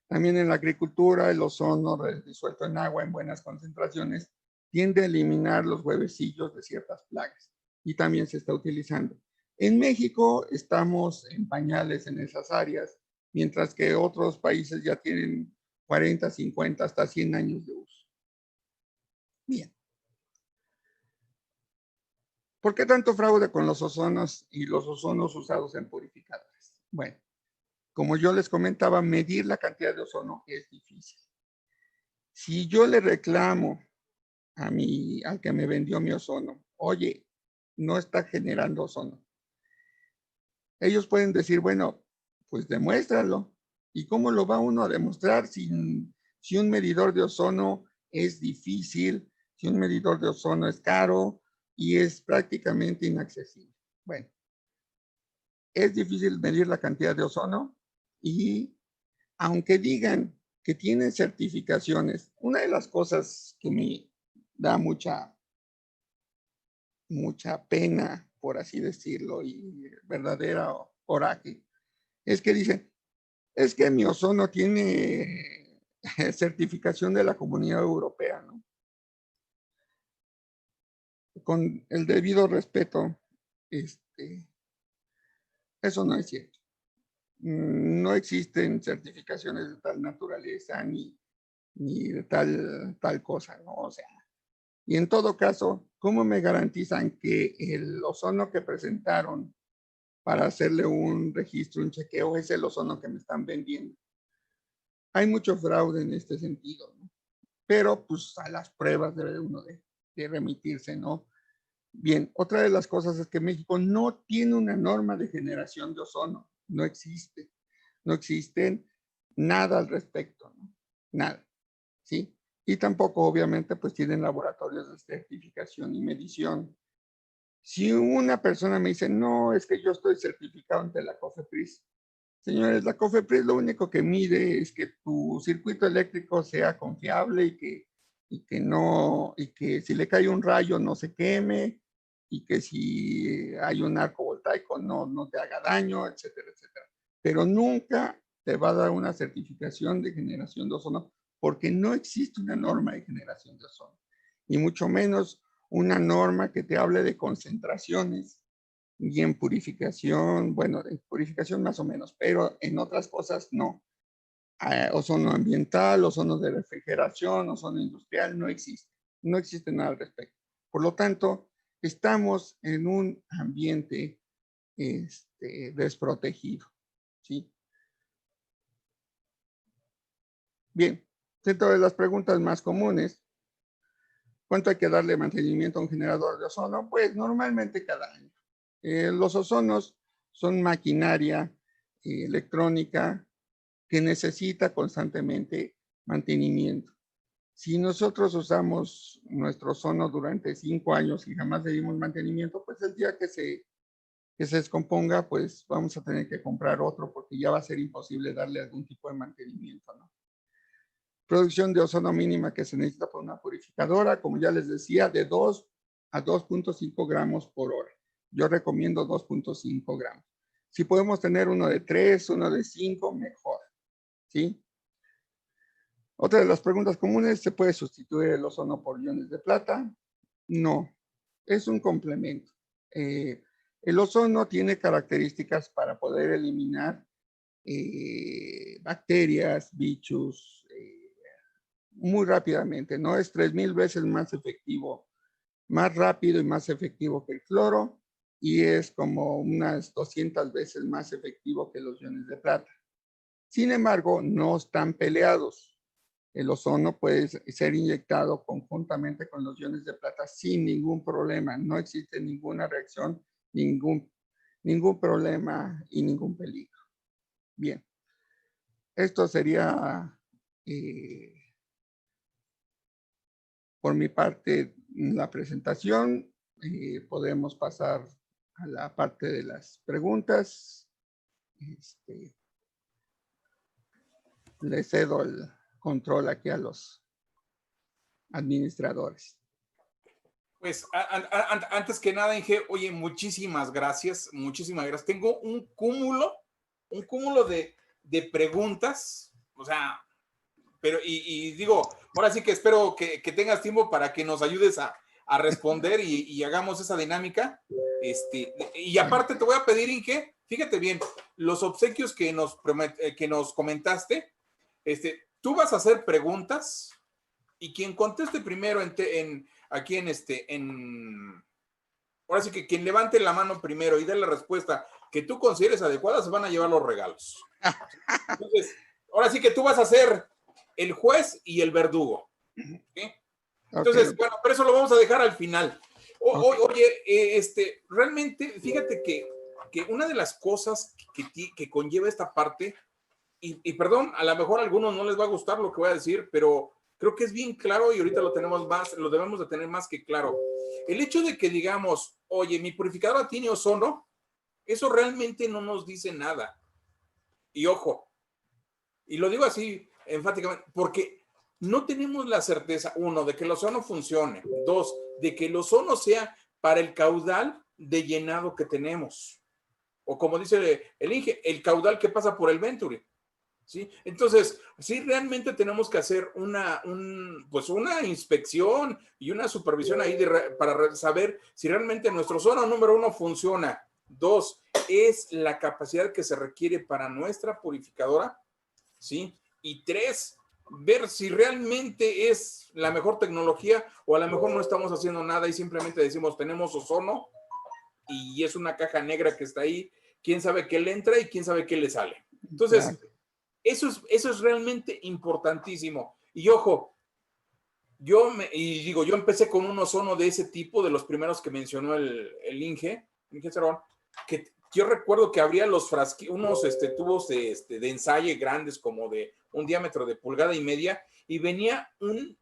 También en la agricultura, el ozono disuelto en agua en buenas concentraciones tiende a eliminar los huevecillos de ciertas plagas y también se está utilizando. En México estamos en pañales en esas áreas, mientras que otros países ya tienen 40, 50, hasta 100 años de uso. Bien. ¿Por qué tanto fraude con los ozonos y los ozonos usados en purificadores? Bueno, como yo les comentaba, medir la cantidad de ozono es difícil. Si yo le reclamo al que me vendió mi ozono, oye, no está generando ozono, ellos pueden decir, bueno, pues demuéstralo. ¿Y cómo lo va uno a demostrar si un medidor de ozono es difícil, si un medidor de ozono es caro y es prácticamente inaccesible? Bueno, es difícil medir la cantidad de ozono y aunque digan que tienen certificaciones, una de las cosas que me da mucha pena, por así decirlo, y verdadera coraje, es que dicen, es que mi ozono tiene certificación de la Comunidad Europea, ¿no? Con el debido respeto, Eso no es cierto. No existen certificaciones de tal naturaleza ni de tal cosa, ¿no? O sea, y en todo caso, ¿cómo me garantizan que el ozono que presentaron para hacerle un registro, un chequeo, es el ozono que me están vendiendo? Hay mucho fraude en este sentido, ¿no? Pero pues a las pruebas debe uno de remitirse, ¿no? Bien, otra de las cosas es que México no tiene una norma de generación de ozono, no existe, no existen nada al respecto, ¿no? Nada, ¿sí? Y tampoco, obviamente, pues tienen laboratorios de certificación y medición. Si una persona me dice, no, es que yo estoy certificado ante la COFEPRIS, señores, la COFEPRIS lo único que mide es que tu circuito eléctrico sea confiable y que si le cae un rayo no se queme y que si hay un arco voltaico no te haga daño, etcétera, etcétera. Pero nunca te va a dar una certificación de generación de ozono porque no existe una norma de generación de ozono y mucho menos una norma que te hable de concentraciones y en purificación, bueno, en purificación más o menos, pero en otras cosas no. Ozono ambiental, ozono de refrigeración, ozono industrial, no existe. No existe nada al respecto. Por lo tanto, estamos en un ambiente desprotegido, ¿sí? Bien, dentro de las preguntas más comunes, ¿cuánto hay que darle mantenimiento a un generador de ozono? Pues normalmente cada año. Los ozonos son maquinaria electrónica que necesita constantemente mantenimiento. Si nosotros usamos nuestro ozono durante 5 años y jamás le dimos mantenimiento, pues el día que se descomponga, pues vamos a tener que comprar otro porque ya va a ser imposible darle algún tipo de mantenimiento, ¿no? Producción de ozono mínima que se necesita por una purificadora, como ya les decía, de 2 a 2.5 gramos por hora. Yo recomiendo 2.5 gramos. Si podemos tener uno de 3, uno de 5, mejor, ¿sí? Otra de las preguntas comunes, ¿se puede sustituir el ozono por iones de plata? No, es un complemento. El ozono tiene características para poder eliminar bacterias, bichos, muy rápidamente, ¿no? Es 3000 veces más efectivo, más rápido y más efectivo que el cloro y es como unas 200 veces más efectivo que los iones de plata. Sin embargo, no están peleados. El ozono puede ser inyectado conjuntamente con los iones de plata sin ningún problema. No existe ninguna reacción, ningún problema y ningún peligro. Bien, esto sería por mi parte la presentación. Podemos pasar a la parte de las preguntas. Le cedo el control aquí a los administradores. Pues antes que nada, Inge, oye, muchísimas gracias, muchísimas gracias. Tengo un cúmulo de preguntas, o sea, pero y digo, ahora sí que espero que tengas tiempo para que nos ayudes a responder y hagamos esa dinámica. Y aparte te voy a pedir, Inge, fíjate bien, los obsequios que nos comentaste, tú vas a hacer preguntas y quien conteste primero ahora sí que quien levante la mano primero y dé la respuesta que tú consideres adecuada, se van a llevar los regalos. Entonces, ahora sí que tú vas a ser el juez y el verdugo. ¿Sí? Entonces, okay. Bueno, pero eso lo vamos a dejar al final. Oye, realmente, fíjate que una de las cosas que conlleva esta parte, y perdón, a lo mejor a algunos no les va a gustar lo que voy a decir, pero creo que es bien claro y ahorita lo debemos de tener más que claro. El hecho de que digamos, oye, mi purificadora tiene ozono, eso realmente no nos dice nada. Y ojo, y lo digo así enfáticamente, porque no tenemos la certeza, uno, de que el ozono funcione, dos, de que el ozono sea para el caudal de llenado que tenemos. O como dice el Inge, el caudal que pasa por el Venturi. ¿sí? Entonces, sí, realmente tenemos que hacer pues una inspección y una supervisión ahí para saber si realmente nuestro ozono número 1 funciona. 2, es la capacidad que se requiere para nuestra purificadora, ¿sí? Y 3, ver si realmente es la mejor tecnología o a lo mejor no estamos haciendo nada y simplemente decimos tenemos ozono y es una caja negra que está ahí, quién sabe qué le entra y quién sabe qué le sale. Entonces, Claro. eso es realmente importantísimo. Y ojo, yo empecé con un ozono de ese tipo, de los primeros que mencionó el Inge Cerón, que yo recuerdo que abría los unos tubos de ensayo grandes como de un diámetro de 1,5 pulgadas y venía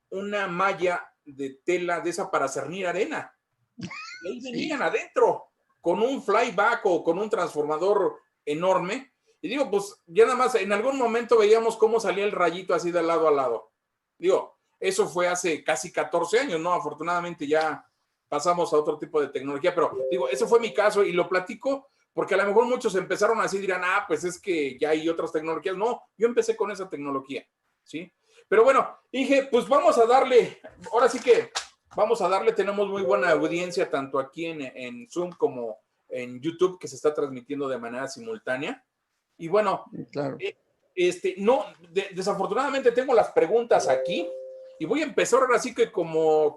una malla de tela de esa para cernir arena. Y ahí venían Sí, adentro con un flyback o con un transformador enorme. Y digo, pues ya nada más en algún momento veíamos cómo salía el rayito así de lado a lado. Digo, eso fue hace casi 14 años, ¿no? Afortunadamente ya pasamos a otro tipo de tecnología, pero digo, ese fue mi caso y lo platico porque a lo mejor muchos empezaron así y dirán, pues es que ya hay otras tecnologías. No, yo empecé con esa tecnología, ¿sí? Pero bueno, dije, pues vamos a darle, ahora sí que vamos a darle, tenemos muy buena audiencia tanto aquí en Zoom como en YouTube, que se está transmitiendo de manera simultánea. Y bueno, claro. no, desafortunadamente tengo las preguntas aquí y voy a empezar ahora sí que como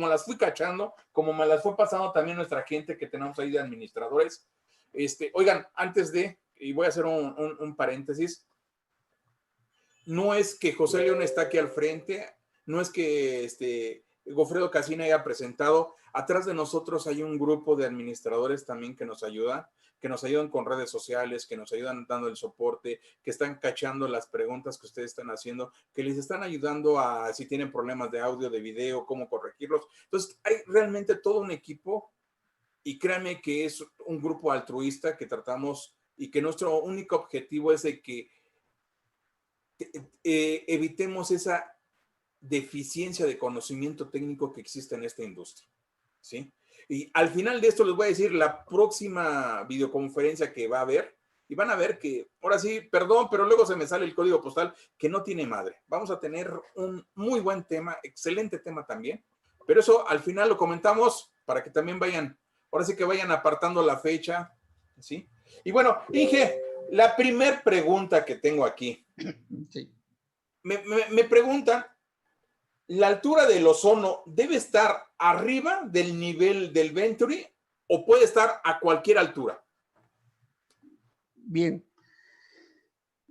las fui cachando, como me las fue pasando también nuestra gente que tenemos ahí de administradores. Oigan, y voy a hacer un paréntesis, no es que José León está aquí al frente, no es que Gofredo Casina haya presentado. Atrás de nosotros hay un grupo de administradores también que nos ayudan con redes sociales, que nos ayudan dando el soporte, que están cachando las preguntas que ustedes están haciendo, que les están ayudando a si tienen problemas de audio, de video, cómo corregirlos. Entonces, hay realmente todo un equipo y créanme que es un grupo altruista que tratamos y que nuestro único objetivo es de que evitemos esa deficiencia de conocimiento técnico que existe en esta industria, ¿sí? Y al final de esto les voy a decir la próxima videoconferencia que va a haber, y van a ver que, ahora sí, perdón, pero luego se me sale el código postal que no tiene madre. Vamos a tener un muy buen tema, excelente tema también, pero eso al final lo comentamos para que también vayan, ahora sí que vayan apartando la fecha, ¿sí? Y bueno, Inge, la primer pregunta que tengo aquí, Sí. me preguntan, ¿la altura del ozono debe estar arriba del nivel del Venturi o puede estar a cualquier altura? Bien.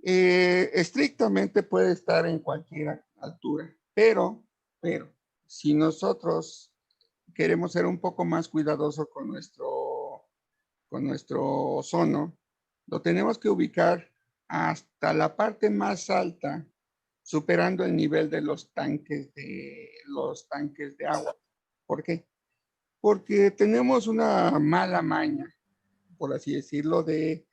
Estrictamente puede estar en cualquier altura, pero, si nosotros queremos ser un poco más cuidadosos con nuestro ozono, lo tenemos que ubicar hasta la parte más alta, superando el nivel de los tanques de agua. ¿Por qué? Porque tenemos una mala maña, por así decirlo, de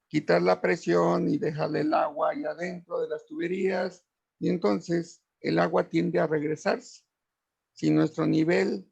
quitar la presión y dejarle el agua ahí adentro de las tuberías, y entonces el agua tiende a regresarse. Si nuestro nivel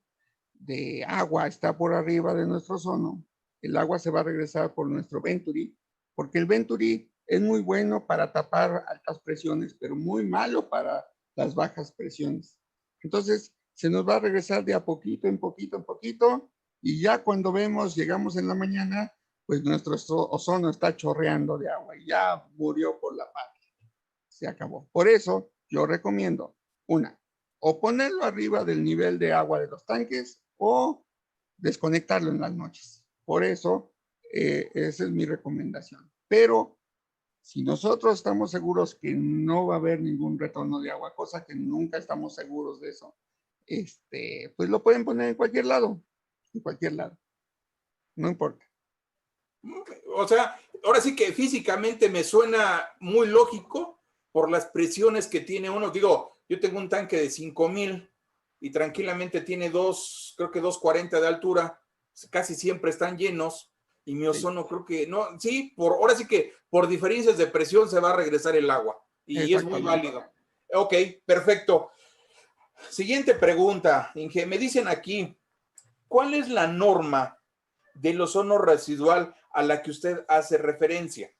de agua está por arriba de nuestro ozono, el agua se va a regresar por nuestro Venturi, porque el Venturi es muy bueno para tapar altas presiones, pero muy malo para las bajas presiones. Entonces, se nos va a regresar de a poquito en poquito en poquito, y ya cuando llegamos en la mañana, pues nuestro ozono está chorreando de agua y ya murió por la patria. Se acabó. Por eso yo recomiendo o ponerlo arriba del nivel de agua de los tanques o desconectarlo en las noches. Por eso, esa es mi recomendación. Pero si nosotros estamos seguros que no va a haber ningún retorno de agua, cosa que nunca estamos seguros de eso, pues lo pueden poner en cualquier lado, no importa. O sea, ahora sí que físicamente me suena muy lógico por las presiones que tiene uno. Digo, yo tengo un tanque de 5,000 y tranquilamente tiene creo que 240 de altura, casi siempre están llenos y mi ozono Sí, creo que no, sí, ahora sí que por diferencias de presión se va a regresar el agua y es muy exactamente. válido. Ok, perfecto. Siguiente pregunta, Inge, me dicen aquí, ¿cuál es la norma del ozono residual a la que usted hace referencia?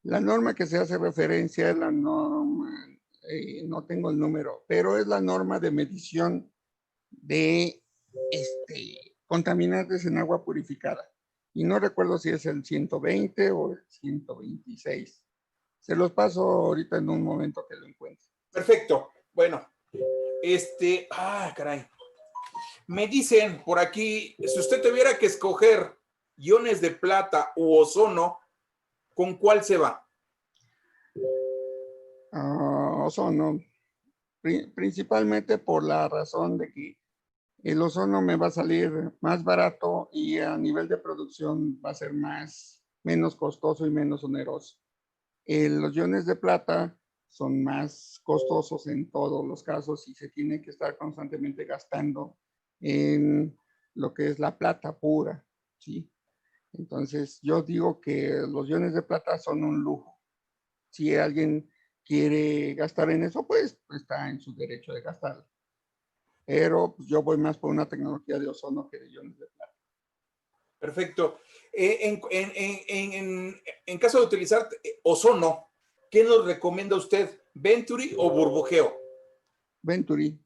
La norma que se hace referencia es la norma, no tengo el número, pero es la norma de medición de contaminantes en agua purificada. Y no recuerdo si es el 120 o el 126. Se los paso ahorita en un momento que lo encuentre. Perfecto. Bueno, caray. Me dicen por aquí, si usted tuviera que escoger iones de plata u ozono, ¿con cuál se va? Ozono, principalmente por la razón de que el ozono me va a salir más barato y a nivel de producción va a ser menos costoso y menos oneroso. Los iones de plata son más costosos en todos los casos y se tiene que estar constantemente gastando en lo que es la plata pura, ¿sí? Entonces, yo digo que los iones de plata son un lujo. Si alguien quiere gastar en eso, pues está en su derecho de gastarlo. Pero pues, yo voy más por una tecnología de ozono que de iones de plata. Perfecto. En caso de utilizar ozono, ¿qué nos recomienda usted? ¿Venturi o burbujeo? Venturi.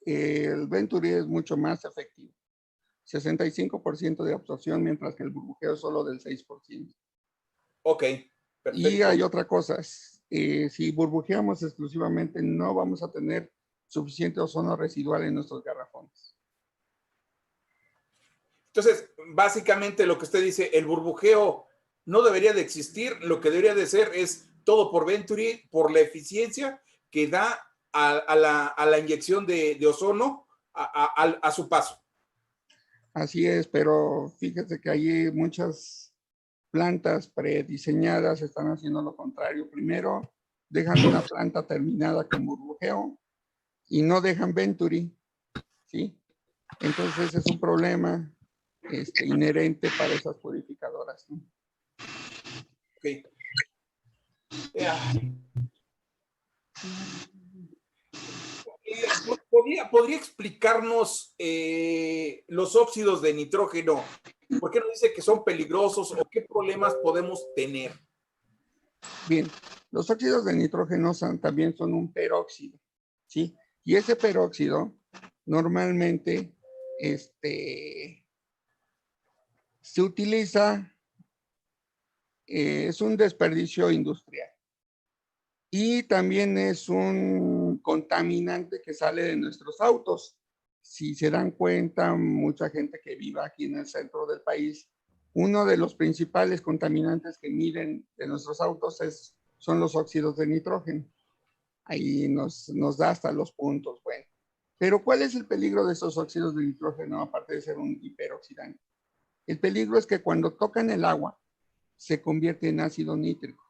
El Venturi es mucho más efectivo. 65% de absorción, mientras que el burbujeo es solo del 6%. Ok, perfecto. Y hay otra cosa. Si burbujeamos exclusivamente, no vamos a tener suficiente ozono residual en nuestros garrafones. Entonces, básicamente lo que usted dice, el burbujeo no debería de existir, lo que debería de ser es todo por Venturi, por la eficiencia que da a la inyección de ozono a su paso. Así es, pero fíjese que hay muchas plantas prediseñadas están haciendo lo contrario. Primero, dejan una planta terminada con burbujeo y no dejan Venturi, ¿sí? Entonces es un problema inherente para esas purificadoras, ¿no? Ok. Yeah. ¿Podría explicarnos los óxidos de nitrógeno? ¿Por qué nos dice que son peligrosos o qué problemas podemos tener? Bien, los óxidos de nitrógeno también son un peróxido, ¿sí? Y ese peróxido normalmente se utiliza, es un desperdicio industrial. Y también es un contaminante que sale de nuestros autos. Si se dan cuenta, mucha gente que vive aquí en el centro del país, uno de los principales contaminantes que miden de nuestros autos son los óxidos de nitrógeno. Ahí nos da hasta los puntos. Bueno, pero ¿cuál es el peligro de esos óxidos de nitrógeno, aparte de ser un hiperoxidante? El peligro es que cuando tocan el agua, se convierte en ácido nítrico.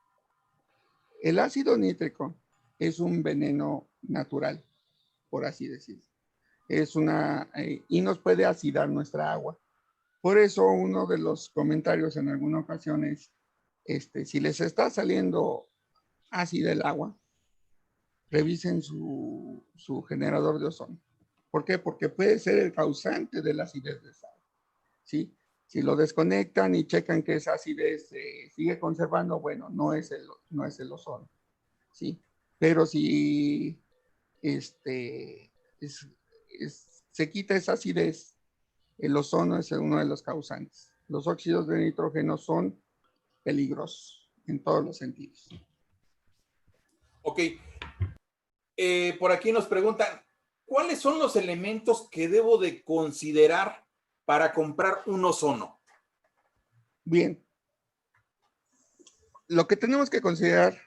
El ácido nítrico es un veneno natural, por así decirlo. Y nos puede acidar nuestra agua. Por eso uno de los comentarios en alguna ocasión es, si les está saliendo ácida el agua, revisen su generador de ozono. ¿Por qué? Porque puede ser el causante de la acidez de esa agua, ¿sí? Si lo desconectan y checan que esa acidez se sigue conservando, bueno, no es el ozono, ¿sí? Pero si se quita esa acidez, el ozono es uno de los causantes. Los óxidos de nitrógeno son peligrosos en todos los sentidos. Ok. Por aquí nos preguntan, ¿cuáles son los elementos que debo de considerar para comprar un ozono? Bien. Lo que tenemos que considerar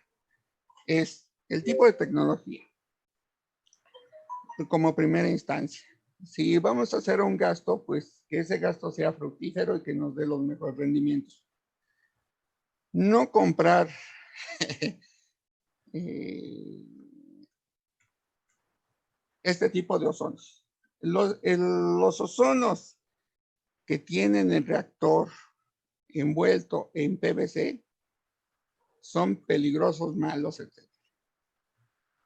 es el tipo de tecnología como primera instancia. Si vamos a hacer un gasto, pues que ese gasto sea fructífero y que nos dé los mejores rendimientos. No comprar este tipo de ozonos. Los ozonos que tienen el reactor envuelto en PVC son peligrosos, malos, etc.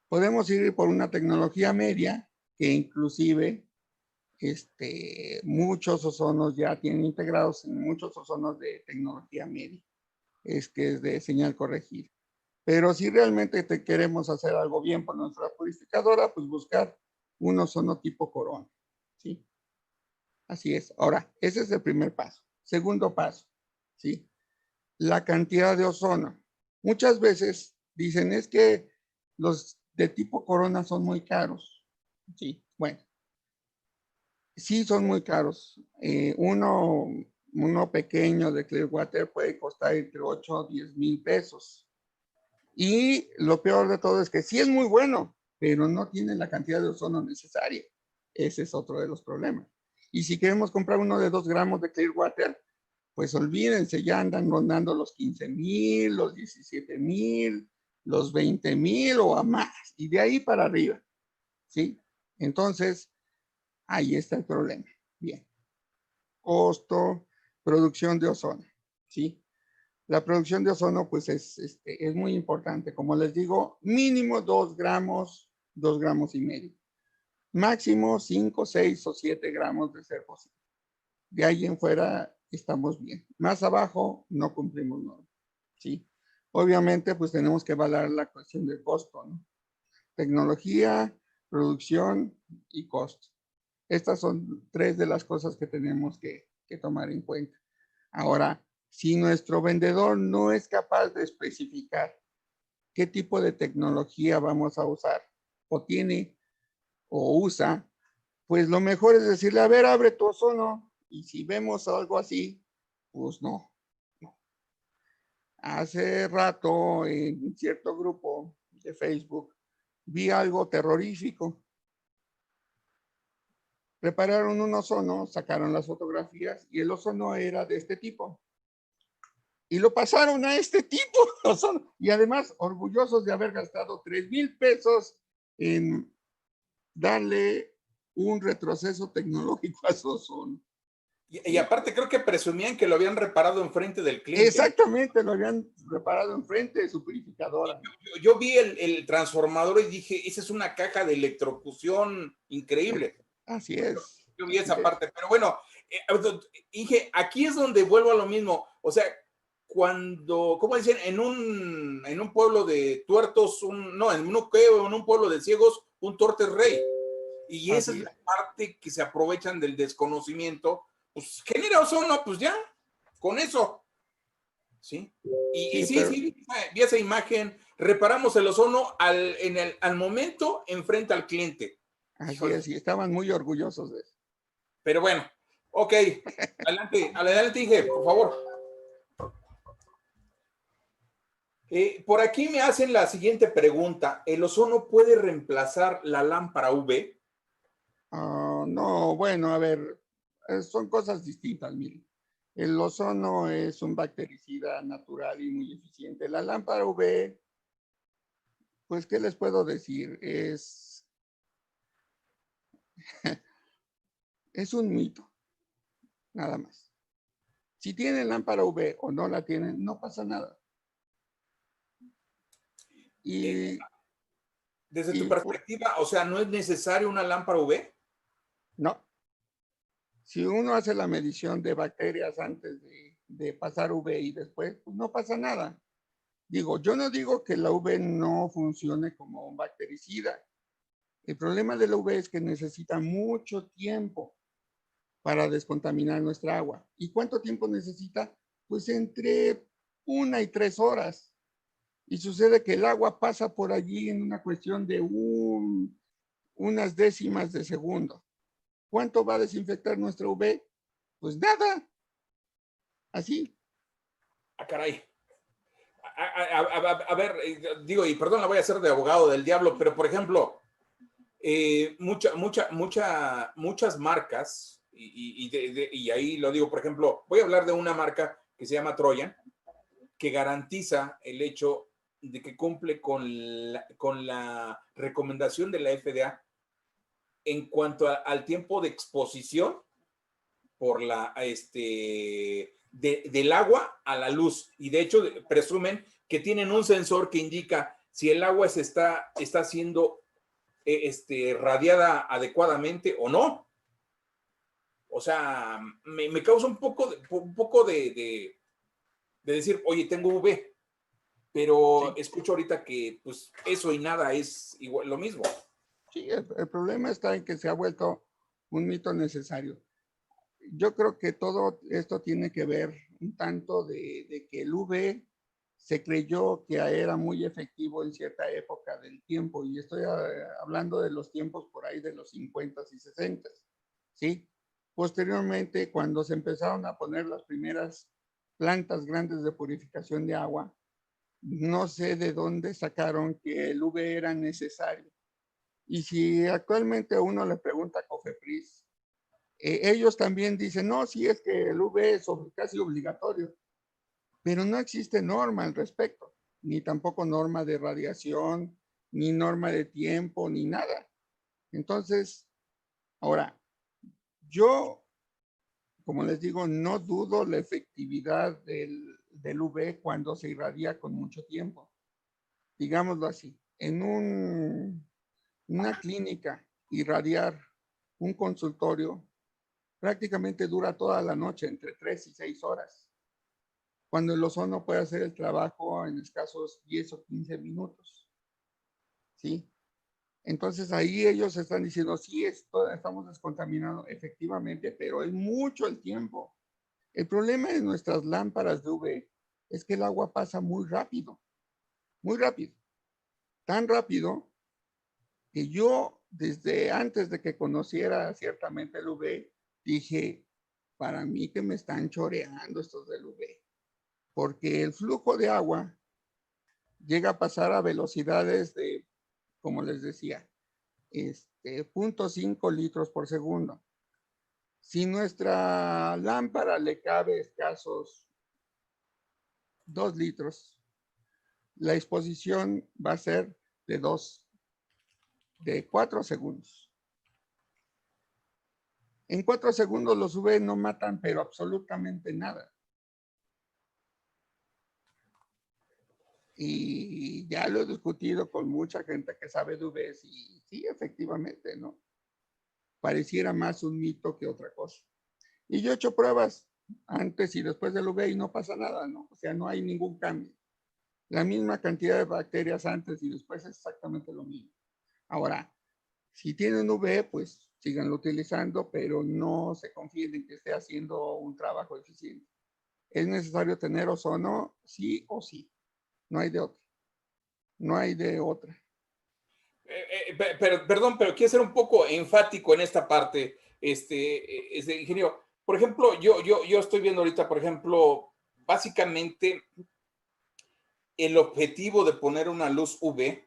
Podemos ir por una tecnología media que inclusive muchos ozonos ya tienen integrados en muchos ozonos de tecnología media. es que es de señal corregida. Pero si realmente queremos hacer algo bien por nuestra purificadora, pues buscar un ozono tipo corona, ¿sí? Así es. Ahora, ese es el primer paso. Segundo paso, ¿sí? La cantidad de ozono. Muchas veces dicen, es que los de tipo corona son muy caros. Sí, bueno, sí son muy caros. Uno pequeño de Clearwater puede costar entre 8 a 10 mil pesos. Y lo peor de todo es que sí es muy bueno, pero no tiene la cantidad de ozono necesaria. Ese es otro de los problemas. Y si queremos comprar uno de 2 gramos de Clearwater, pues olvídense, ya andan rondando los 15,000, los 17,000, los 20,000 o a más, y de ahí para arriba, ¿sí? Entonces, ahí está el problema. Bien. Costo, producción de ozono, ¿sí? La producción de ozono, pues es muy importante. Como les digo, mínimo 2 gramos, 2 gramos y medio. Máximo 5, 6 o 7 gramos de ser posible. De ahí en fuera estamos bien. Más abajo no cumplimos normas, ¿sí? Obviamente, pues tenemos que evaluar la cuestión del costo, ¿no? Tecnología, producción y costo. Estas son 3 de las cosas que tenemos que tomar en cuenta. Ahora, si nuestro vendedor no es capaz de especificar qué tipo de tecnología vamos a usar, o tiene, o usa, pues lo mejor es decirle, a ver, abre tu ozono, y si vemos algo así, pues no. Hace rato en cierto grupo de Facebook vi algo terrorífico. Prepararon un ozono, sacaron las fotografías y el ozono era de este tipo. Y lo pasaron a este tipo de ozono. Y además, orgullosos de haber gastado 3,000 pesos en darle un retroceso tecnológico a su ozono. Y aparte creo que presumían que lo habían reparado enfrente del cliente. Exactamente, lo habían reparado enfrente de su purificadora. Yo vi el transformador y dije, esa es una caja de electrocución increíble. Así es. Yo vi esa parte, pero bueno, dije, aquí es donde vuelvo a lo mismo. O sea, cuando, ¿cómo dicen? En un pueblo de tuertos, en un pueblo de ciegos, un torte es rey. Y esa es la parte que se aprovechan del desconocimiento. Pues genera ozono, pues ya, con eso. ¿Sí? Sí, vi esa imagen. Reparamos el ozono al momento enfrente al cliente. Así es, y estaban muy orgullosos de eso. Pero bueno, ok. Adelante, Inge, por favor. Por aquí me hacen la siguiente pregunta. ¿El ozono puede reemplazar la lámpara UV? No, bueno, a ver, son cosas distintas, miren. El ozono es un bactericida natural y muy eficiente. La lámpara UV, pues, ¿qué les puedo decir? Es un mito, nada más. Si tienen lámpara UV o no la tienen, no pasa nada. Desde tu perspectiva, o sea, ¿no es necesario una lámpara UV? No. Si uno hace la medición de bacterias antes de pasar UV y después, pues no pasa nada. Digo, yo no digo que la UV no funcione como un bactericida. El problema de la UV es que necesita mucho tiempo para descontaminar nuestra agua. ¿Y cuánto tiempo necesita? Pues entre 1 y 3 horas. Y sucede que el agua pasa por allí en una cuestión de unas décimas de segundo. ¿Cuánto va a desinfectar nuestra UV? Pues nada. Así. Caray. A ver, digo, y perdón, la voy a hacer de abogado del diablo, pero por ejemplo, muchas marcas, y ahí lo digo, por ejemplo, voy a hablar de una marca que se llama Trojan, que garantiza el hecho de que cumple con la recomendación de la FDA en cuanto al tiempo de exposición por del agua a la luz. Y de hecho presumen que tienen un sensor que indica si el agua se está siendo radiada adecuadamente o no. O sea, me causa un poco de de decir, oye, tengo UV, pero Sí. escucho ahorita que pues eso y nada es igual, lo mismo. Sí, el problema está en que se ha vuelto un mito necesario. Yo creo que todo esto tiene que ver un tanto de que el UV se creyó que era muy efectivo en cierta época del tiempo, y estoy hablando de los tiempos por ahí de los 50 y 60, ¿sí? Posteriormente, cuando se empezaron a poner las primeras plantas grandes de purificación de agua, no sé de dónde sacaron que el UV era necesario. Y si actualmente a uno le pregunta a Cofepris, ellos también dicen, no, sí es que el UV es casi obligatorio, pero no existe norma al respecto, ni tampoco norma de radiación, ni norma de tiempo, ni nada. Entonces, ahora, yo, como les digo, no dudo la efectividad del UV cuando se irradia con mucho tiempo. Digámoslo así, en una clínica, irradiar un consultorio prácticamente dura toda la noche, entre 3 y 6 horas, cuando el ozono puede hacer el trabajo en escasos 10 o 15 minutos, ¿sí? Entonces ahí ellos están diciendo, sí, estamos descontaminados, efectivamente, pero es mucho el tiempo. El problema de nuestras lámparas de UV es que el agua pasa muy rápido, tan rápido que yo desde antes de que conociera ciertamente el UV, dije, para mí que me están choreando estos del UV, porque el flujo de agua llega a pasar a velocidades de, como les decía, 0.5 litros por segundo. Si nuestra lámpara le cabe escasos 2 litros, la exposición va a ser de 4 segundos. En 4 segundos los UV no matan, pero absolutamente nada. Y ya lo he discutido con mucha gente que sabe de UVs y sí, efectivamente, ¿no? Pareciera más un mito que otra cosa. Y yo he hecho pruebas antes y después del UV y no pasa nada, ¿no? O sea, no hay ningún cambio. La misma cantidad de bacterias antes y después es exactamente lo mismo. Ahora, si tienen UV, pues síganlo utilizando, pero no se confíen en que esté haciendo un trabajo eficiente. ¿Es necesario tener ozono? Sí o sí. No hay de otra. No hay de otra. Perdón, pero quiero ser un poco enfático en esta parte, ingeniero. Por ejemplo, yo estoy viendo ahorita, por ejemplo, básicamente el objetivo de poner una luz UV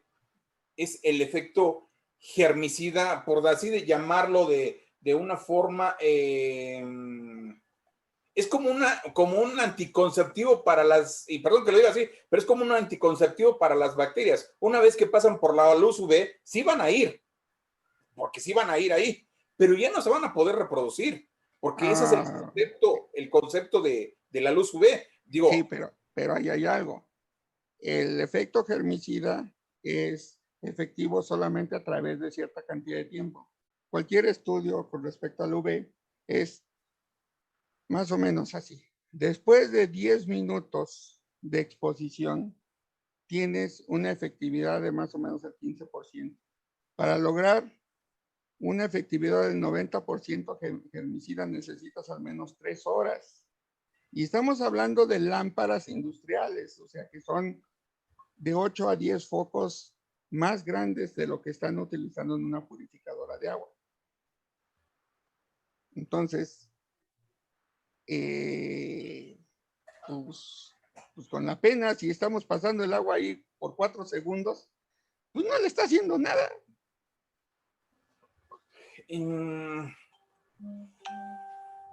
es el efecto germicida, por así de llamarlo de una forma, es como un anticonceptivo para y perdón que lo diga así, pero es como un anticonceptivo para las bacterias. Una vez que pasan por la luz UV, sí van a ir, porque sí van a ir ahí, pero ya no se van a poder reproducir, porque ese es el concepto de la luz UV. Digo, sí, pero ahí hay algo. El efecto germicida es efectivo solamente a través de cierta cantidad de tiempo. Cualquier estudio con respecto al UV es más o menos así. Después de 10 minutos de exposición, tienes una efectividad de más o menos el 15%. Para lograr una efectividad del 90% germicida necesitas al menos 3 horas. Y estamos hablando de lámparas industriales, o sea que son de 8 a 10 focos más grandes de lo que están utilizando en una purificadora de agua. Entonces, pues con la pena, si estamos pasando el agua ahí por 4 segundos, pues no le está haciendo nada.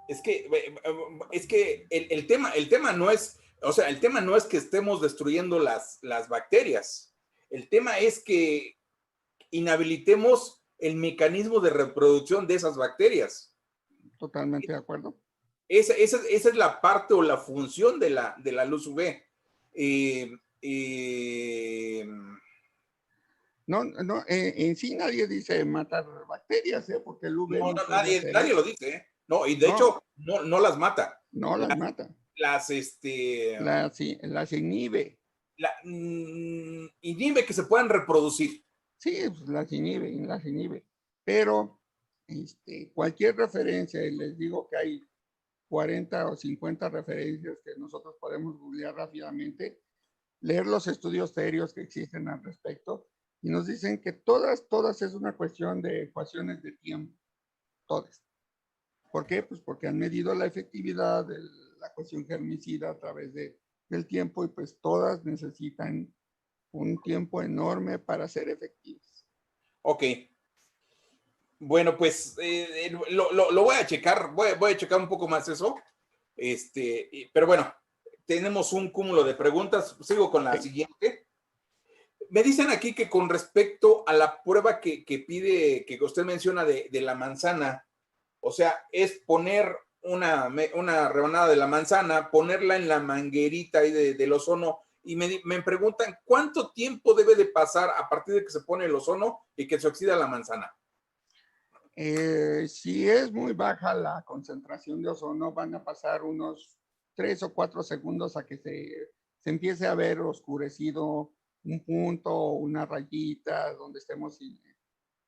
Es que el tema no es, o sea, el tema no es que estemos destruyendo las bacterias. El tema es que inhabilitemos el mecanismo de reproducción de esas bacterias. Totalmente de acuerdo. Esa es la parte o la función de la luz UV. No, en sí nadie dice matar bacterias, porque el UV no puede hacer nadie eso. lo dice, ¿eh? No, y de No, hecho no las mata. no las mata. las inhibe. Inhibe que se puedan reproducir. Sí, pues las inhibe. Pero cualquier referencia, y les digo que hay 40 o 50 referencias que nosotros podemos googlear rápidamente, leer los estudios serios que existen al respecto, y nos dicen que todas es una cuestión de ecuaciones de tiempo, todas. ¿Por qué? Pues porque han medido la efectividad de la cuestión germicida a través del tiempo, y pues todas necesitan un tiempo enorme para ser efectivas. Ok. Bueno, pues lo voy a checar, voy a checar un poco más eso. Pero bueno, tenemos un cúmulo de preguntas. Sigo con la siguiente. Me dicen aquí que con respecto a la prueba que pide, que usted menciona de la manzana, o sea, es poner una rebanada de la manzana, ponerla en la manguerita ahí del ozono, y me preguntan cuánto tiempo debe de pasar a partir de que se pone el ozono y que se oxida la manzana. Si es muy baja la concentración de ozono, van a pasar unos 3 o 4 segundos a que se empiece a ver oscurecido un punto o una rayita donde estemos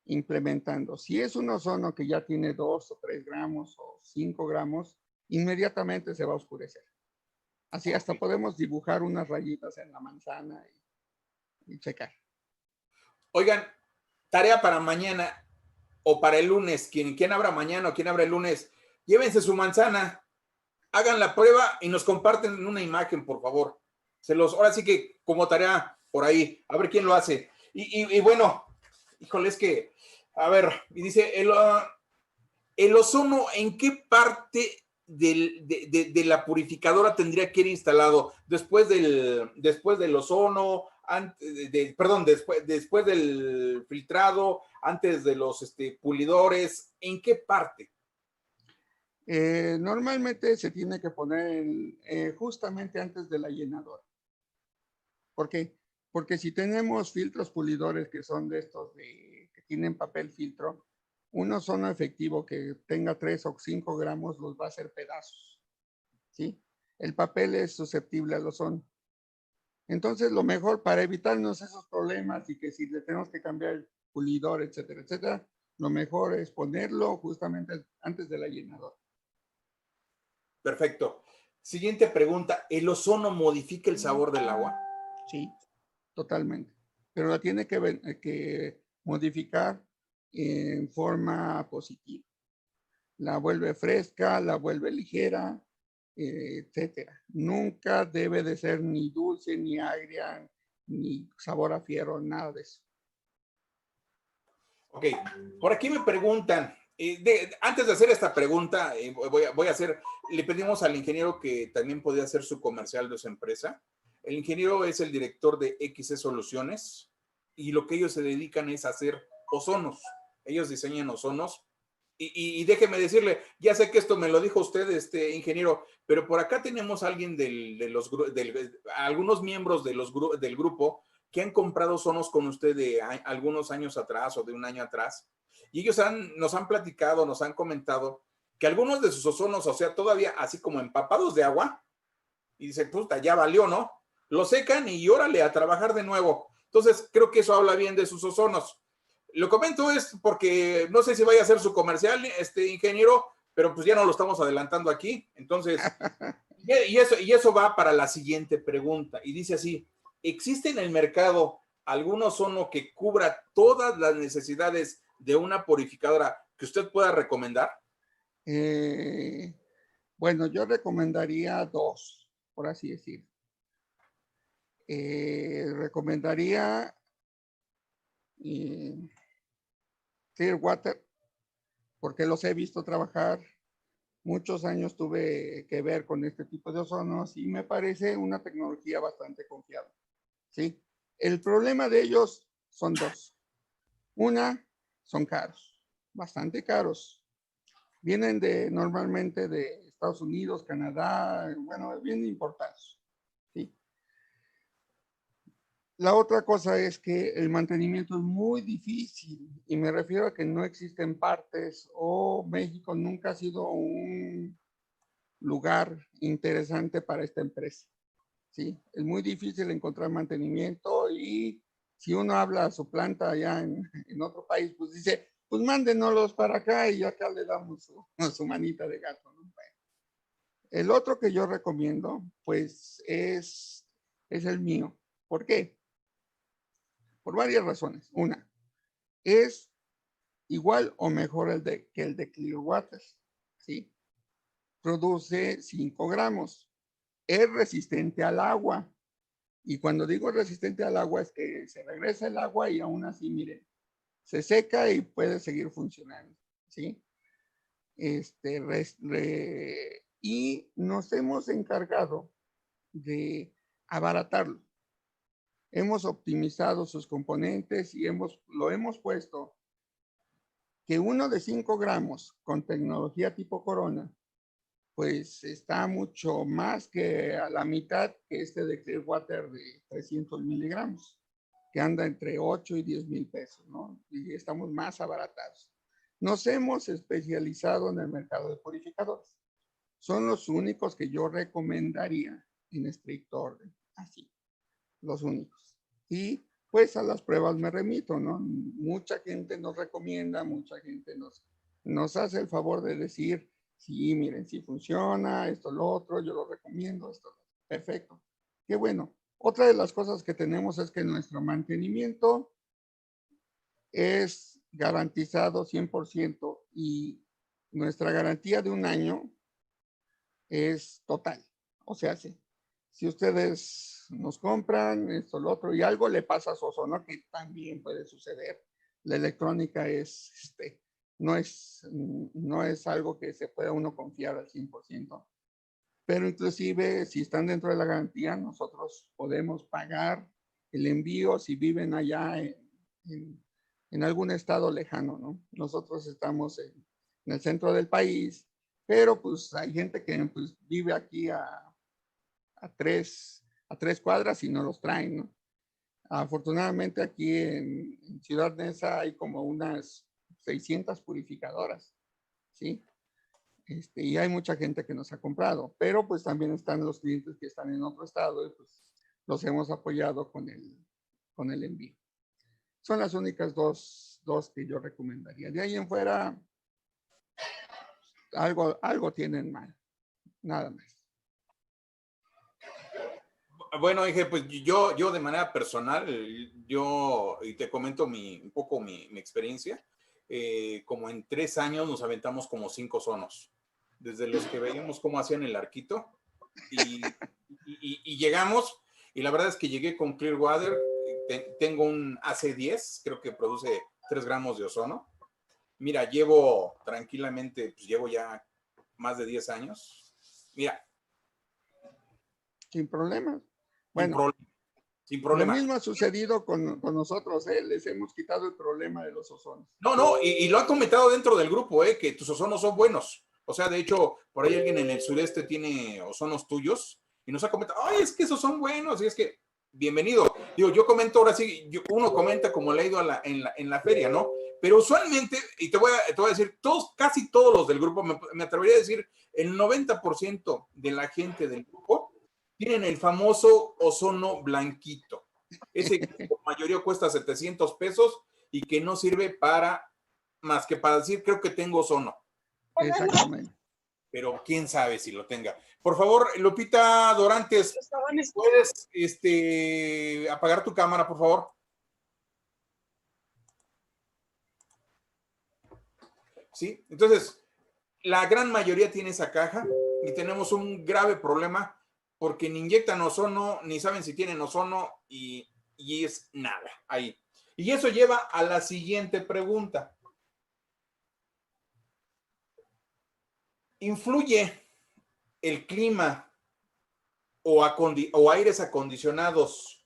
implementando. Si es un ozono que ya tiene 2 o 3 gramos o 5 gramos, inmediatamente se va a oscurecer. Así hasta podemos dibujar unas rayitas en la manzana y checar. Oigan, tarea para mañana o para el lunes, quien abra mañana o quien abra el lunes, llévense su manzana, hagan la prueba y nos comparten una imagen, por favor. Ahora sí que como tarea por ahí, a ver quién lo hace. Y bueno, híjole, es que, a ver, y dice, el ozono, ¿en qué parte de la purificadora tendría que ir instalado? Después del ozono, después del filtrado, antes de los pulidores, ¿en qué parte? Normalmente se tiene que poner justamente antes de la llenadora. ¿Por qué? Porque si tenemos filtros pulidores que son de estos que tienen papel filtro, un ozono efectivo que tenga 3 o 5 gramos los va a hacer pedazos, ¿sí? El papel es susceptible al ozono. Entonces, lo mejor para evitarnos esos problemas y que si le tenemos que cambiar el pulidor, etcétera, etcétera, lo mejor es ponerlo justamente antes de la llenadora. Perfecto. Siguiente pregunta. ¿El ozono modifica el sabor del agua? Sí, totalmente. Pero la tiene que modificar en forma positiva. La vuelve fresca, la vuelve ligera, etcétera. Nunca debe de ser ni dulce, ni agria, ni sabor a fierro, nada de eso. Ok, por aquí me preguntan, antes de hacer esta pregunta, voy a hacer, le pedimos al ingeniero que también podía hacer su comercial de su empresa. El ingeniero es el director de XC Soluciones y lo que ellos se dedican es a hacer ozonos. Ellos diseñan ozonos y déjeme decirle, ya sé que esto me lo dijo usted, ingeniero, pero por acá tenemos a alguien algunos miembros del grupo que han comprado ozonos con usted de algunos años atrás o de un año atrás, y ellos nos han platicado, nos han comentado que algunos de sus ozonos, o sea, todavía así como empapados de agua, y dicen, puta, ya valió, ¿no? Lo secan y órale, a trabajar de nuevo. Entonces, creo que eso habla bien de sus ozonos. Lo comento es porque no sé si vaya a hacer su comercial, ingeniero, pero pues ya no lo estamos adelantando aquí. Entonces, y eso va para la siguiente pregunta. Y dice así, ¿existe en el mercado algún ozono que cubra todas las necesidades de una purificadora que usted pueda recomendar? Bueno, yo recomendaría 2, por así decir. Recomendaría Clearwater, porque los he visto trabajar. Muchos años tuve que ver con este tipo de ozonos y me parece una tecnología bastante confiable, ¿sí? El problema de ellos son 2. Una, son caros, bastante caros. Vienen normalmente de Estados Unidos, Canadá, bueno, bien importados, ¿sí? La otra cosa es que el mantenimiento es muy difícil y me refiero a que no existen partes o México nunca ha sido un lugar interesante para esta empresa. ¿Sí? Es muy difícil encontrar mantenimiento y si uno habla a su planta allá en otro país, pues dice, pues mándenoslos para acá y acá le damos su manita de gato, ¿no? Bueno, el otro que yo recomiendo, pues es el mío. ¿Por qué? Por varias razones. Una, es igual o mejor que el de Clearwater, ¿sí? Produce 5 gramos. Es resistente al agua. Y cuando digo resistente al agua es que se regresa el agua y aún así, miren, se seca y puede seguir funcionando, ¿sí? Y nos hemos encargado de abaratarlo. Hemos optimizado sus componentes y lo hemos puesto que uno de 5 gramos con tecnología tipo Corona, pues está mucho más que a la mitad que este de Clearwater de 300 miligramos, que anda entre 8 y 10 mil pesos, ¿no? Y estamos más abaratados. Nos hemos especializado en el mercado de purificadores. Son los únicos que yo recomendaría en estricto orden, así, los únicos. Y pues a las pruebas me remito, ¿no? Mucha gente nos recomienda, mucha gente nos hace el favor de decir, sí, miren, sí funciona, esto, lo otro, yo lo recomiendo, esto, perfecto. Qué bueno. Otra de las cosas que tenemos es que nuestro mantenimiento es garantizado 100% y nuestra garantía de 1 año es total. O sea, si ustedes nos compran esto, lo otro, y algo le pasa a su ozono, que también puede suceder. La electrónica no es algo que se pueda uno confiar al 100%. Pero inclusive si están dentro de la garantía, nosotros podemos pagar el envío si viven allá en algún estado lejano, ¿no? Nosotros estamos en el centro del país, pero pues hay gente que pues, vive aquí a 3 cuadras y no los traen, ¿no? Afortunadamente aquí en Ciudad Neza hay como unas 600 purificadoras, ¿sí? Y hay mucha gente que nos ha comprado, pero pues también están los clientes que están en otro estado y pues los hemos apoyado con el envío. Son las únicas dos que yo recomendaría. De ahí en fuera, algo tienen mal, nada más. Bueno, dije, pues yo de manera personal, y te comento un poco mi experiencia, como en 3 años nos aventamos como 5 zonos, desde los que veíamos cómo hacían el arquito, y llegamos, y la verdad es que llegué con Clearwater, tengo un AC10, creo que produce 3 gramos de ozono. Mira, llevo tranquilamente, pues llevo ya más de 10 años. Mira. Sin problemas. Bueno, sin problema. Lo mismo ha sucedido con nosotros, ¿eh? Les hemos quitado el problema de los ozonos. No, y lo han comentado dentro del grupo, que tus ozonos son buenos. O sea, de hecho, por ahí alguien en el sureste tiene ozonos tuyos y nos ha comentado, ay, es que esos son buenos, y es que, bienvenido. Digo, yo comento ahora sí, uno comenta como le ha ido en la feria, ¿no? Pero usualmente, y te voy a decir, casi todos los del grupo, me atrevería a decir, el 90% de la gente del grupo tienen el famoso ozono blanquito. Ese que por mayoría cuesta 700 pesos y que no sirve más que para decir, creo que tengo ozono. Exactamente. Pero quién sabe si lo tenga. Por favor, Lupita Dorantes, ¿puedes apagar tu cámara, por favor? Sí, entonces, la gran mayoría tiene esa caja y tenemos un grave problema porque ni inyectan ozono, ni saben si tienen ozono y es nada ahí. Y eso lleva a la siguiente pregunta. ¿Influye el clima o aires acondicionados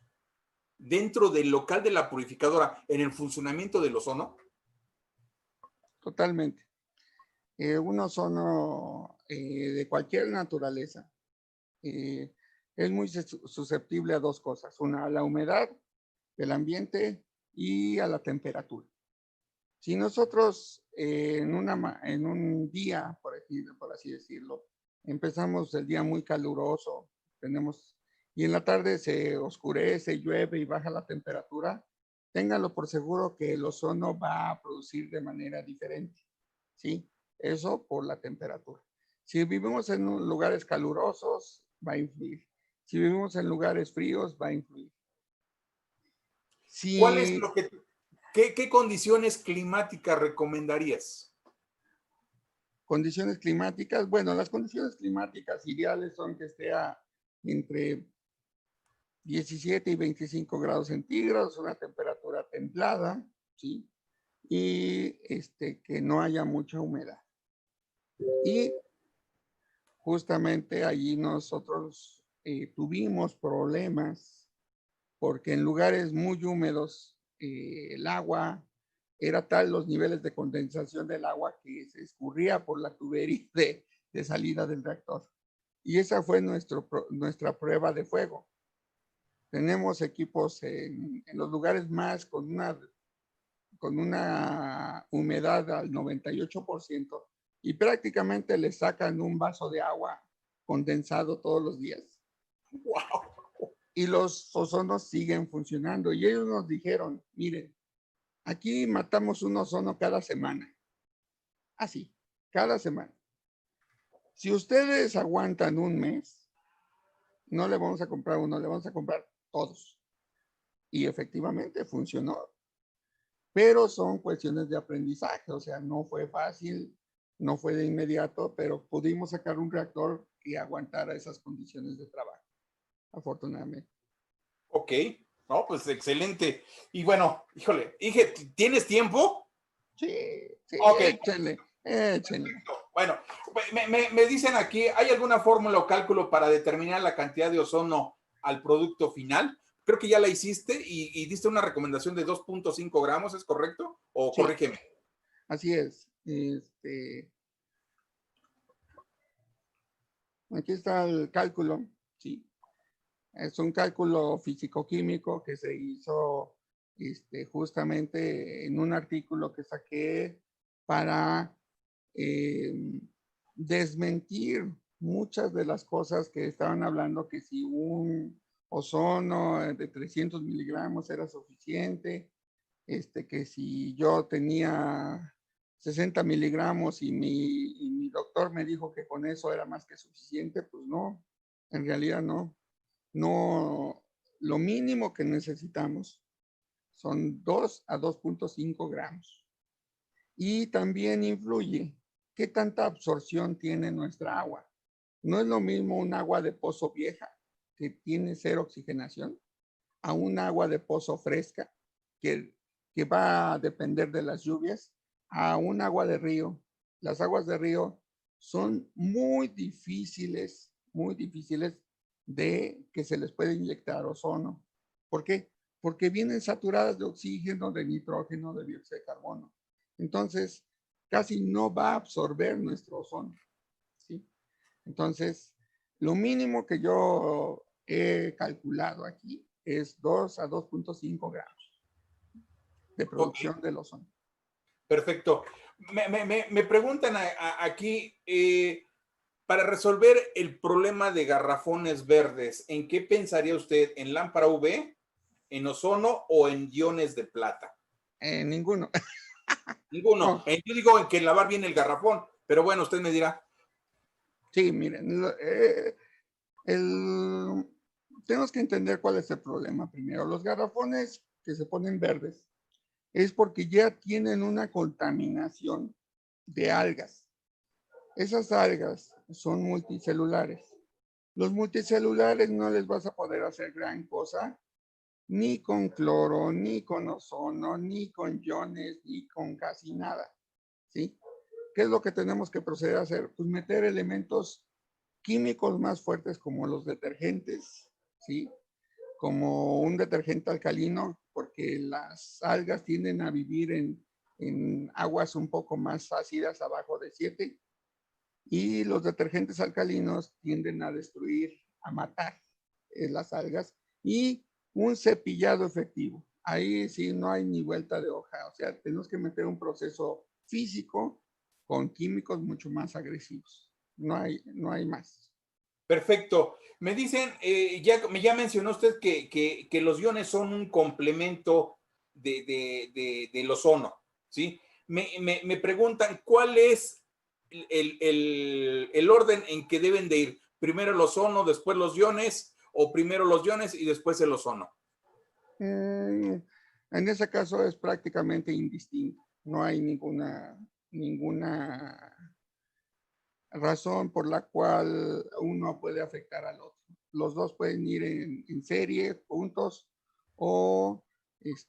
dentro del local de la purificadora en el funcionamiento del ozono? Totalmente. Un ozono de cualquier naturaleza es muy susceptible a 2 cosas. Una, a la humedad del ambiente y a la temperatura. Si nosotros en un día, por así decirlo, Empezamos el día muy caluroso, y en la tarde se oscurece, llueve y baja la temperatura. Ténganlo por seguro que el ozono va a producir de manera diferente, ¿sí? Eso por la temperatura. Si vivimos en lugares calurosos, va a influir. Si vivimos en lugares fríos, va a influir. ¿Cuál es Si qué condiciones climáticas recomendarías? condiciones climáticas, bueno, las condiciones climáticas ideales son que esté entre 17 y 25 grados centígrados, una temperatura templada, ¿sí? Y que no haya mucha humedad. Y justamente allí nosotros tuvimos problemas porque en lugares muy húmedos el agua era tal los niveles de condensación del agua que se escurría por la tubería de salida del reactor. Y esa fue nuestra prueba de fuego. Tenemos equipos en los lugares más con una humedad al 98% y prácticamente le sacan un vaso de agua condensado todos los días. ¡Wow! Y los ozonos siguen funcionando. Y ellos nos dijeron, miren, aquí matamos un ozono cada semana. Así, cada semana. Si ustedes aguantan un mes, no le vamos a comprar uno, le vamos a comprar todos. Y efectivamente funcionó. Pero son cuestiones de aprendizaje, o sea, no fue fácil, no fue de inmediato, pero pudimos sacar un reactor que aguantara esas condiciones de trabajo, afortunadamente. Ok, no, pues excelente. Y bueno, híjole, dije, ¿tienes tiempo? Sí, sí, Ok. échenle. Bueno, me dicen aquí, ¿hay alguna fórmula o cálculo para determinar la cantidad de ozono al producto final? Creo que ya la hiciste y diste una recomendación de 2.5 gramos, ¿es correcto? O Sí, corrígeme. así es. Aquí está el cálculo, sí. Es un cálculo físico-químico que se hizo justamente en un artículo que saqué para desmentir muchas de las cosas que estaban hablando, que si un ozono de 300 miligramos era suficiente, que si yo tenía 60 miligramos y mi doctor me dijo que con eso era más que suficiente, pues no, en realidad no. No, lo mínimo que necesitamos son 2 a 2.5 gramos. Y también influye qué tanta absorción tiene nuestra agua. No es lo mismo un agua de pozo vieja que tiene cero oxigenación a un agua de pozo fresca que va a depender de las lluvias a un agua de río. Las aguas de río son muy difíciles de que se les puede inyectar ozono. ¿Por qué? Porque vienen saturadas de oxígeno, de nitrógeno, de dióxido de carbono. Entonces, casi no va a absorber nuestro ozono, ¿sí? Entonces, lo mínimo que yo he calculado aquí es 2 a 2.5 gramos de producción del ozono. Perfecto. Me preguntan aquí, para resolver el problema de garrafones verdes, ¿en qué pensaría usted? ¿En lámpara UV, en ozono o en iones de plata? Ninguno. Ninguno. No, Yo digo en que lavar bien el garrafón, pero bueno, usted me dirá. sí, miren, tenemos que entender cuál es el problema primero. Los garrafones que se ponen verdes es porque ya tienen una contaminación de algas. Esas algas son multicelulares. Los multicelulares no les vas a poder hacer gran cosa, ni con cloro, ni con ozono, ni con iones, ni con casi nada, ¿sí? ¿Qué es lo que tenemos que proceder a hacer? Pues meter elementos químicos más fuertes como los detergentes, ¿sí? Como un detergente alcalino, porque las algas tienden a vivir en aguas un poco más ácidas, abajo de 7, y los detergentes alcalinos tienden a destruir, a matar las algas, y un cepillado efectivo. Ahí sí no hay ni vuelta de hoja, o sea, tenemos que meter un proceso físico con químicos mucho más agresivos. no hay más. Perfecto. Me dicen, ya mencionó usted que los iones son un complemento del ozono, ¿sí? Me preguntan, ¿cuál es el orden en que deben de ir? ¿Primero el ozono, después los iones, o primero los iones y después el ozono? En ese caso es prácticamente indistinto. No hay ninguna razón por la cual uno puede afectar al otro. Los dos pueden ir en serie, juntos, o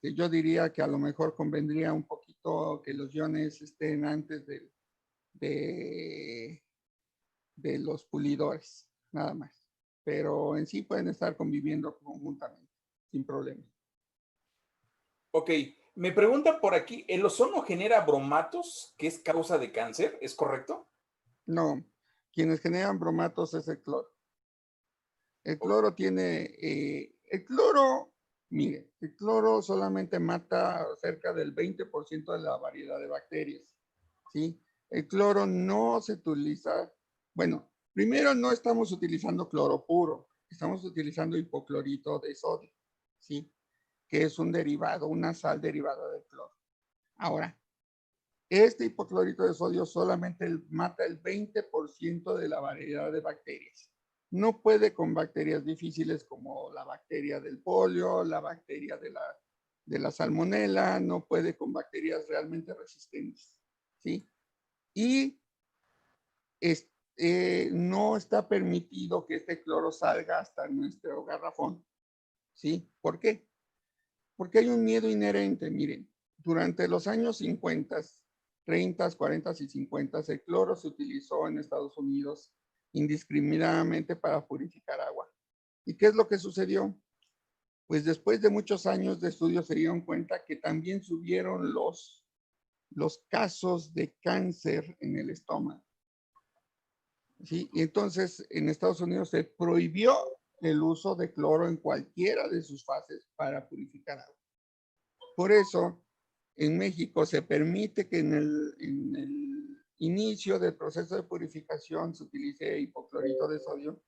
yo diría que a lo mejor convendría un poquito que los iones estén antes de los pulidores, nada más. Pero en sí pueden estar conviviendo conjuntamente, sin problema. Ok, me preguntan por aquí, ¿el ozono genera bromatos, que es causa de cáncer? ¿Es correcto? No, quienes generan bromatos es el cloro. El cloro mire, el cloro solamente mata cerca del 20% de la variedad de bacterias, ¿sí? El cloro no se utiliza, bueno, primero no estamos utilizando cloro puro, estamos utilizando hipoclorito de sodio, ¿sí? Que es un derivado, una sal derivada del cloro. Ahora, este hipoclorito de sodio solamente mata el 20% de la variedad de bacterias. No puede con bacterias difíciles como la bacteria del polio, la bacteria de la salmonela, no puede con bacterias realmente resistentes, ¿sí? Y no está permitido que este cloro salga hasta nuestro garrafón, ¿sí? ¿Por qué? Porque hay un miedo inherente, miren, durante los años 50, 30, 40 y 50, el cloro se utilizó en Estados Unidos indiscriminadamente para purificar agua. ¿Y qué es lo que sucedió? Pues después de muchos años de estudios se dieron cuenta que también subieron los casos de cáncer en el estómago. ¿Sí? Y entonces en Estados Unidos se prohibió el uso de cloro en cualquiera de sus fases para purificar agua. Por eso, en México se permite que en el inicio del proceso de purificación se utilice hipoclorito de sodio,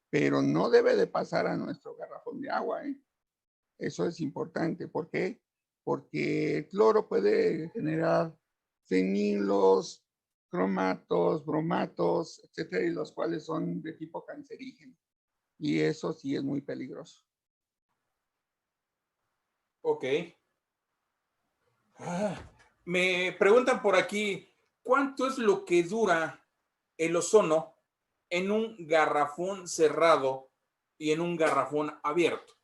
pero no debe de pasar a nuestro garrafón de agua, ¿eh? Eso es importante. ¿Por qué? Porque el cloro puede generar fenilos, cromatos, bromatos, etcétera, y los cuales son de tipo cancerígeno. Y eso sí es muy peligroso. Ok. Me preguntan por aquí, ¿cuánto es lo que dura el ozono en un garrafón cerrado y en un garrafón abierto?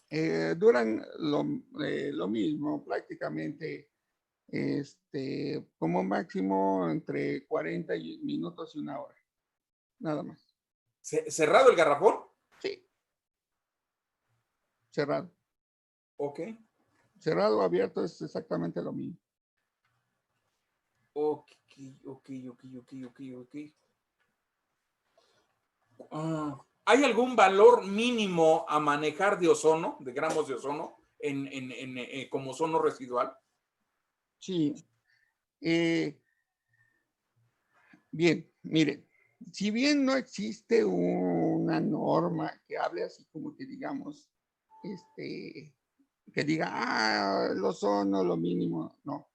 Duran lo mismo, prácticamente, como máximo entre 40 minutos y una hora, nada más. ¿Cerrado el garrafón? Sí, cerrado. Ok. Cerrado o abierto es exactamente lo mismo. Ok. ¿Hay algún valor mínimo a manejar de ozono, de gramos de ozono, como ozono residual? Sí. Bien, miren, si bien no existe una norma que hable así como que digamos, que diga, el ozono, lo mínimo, no.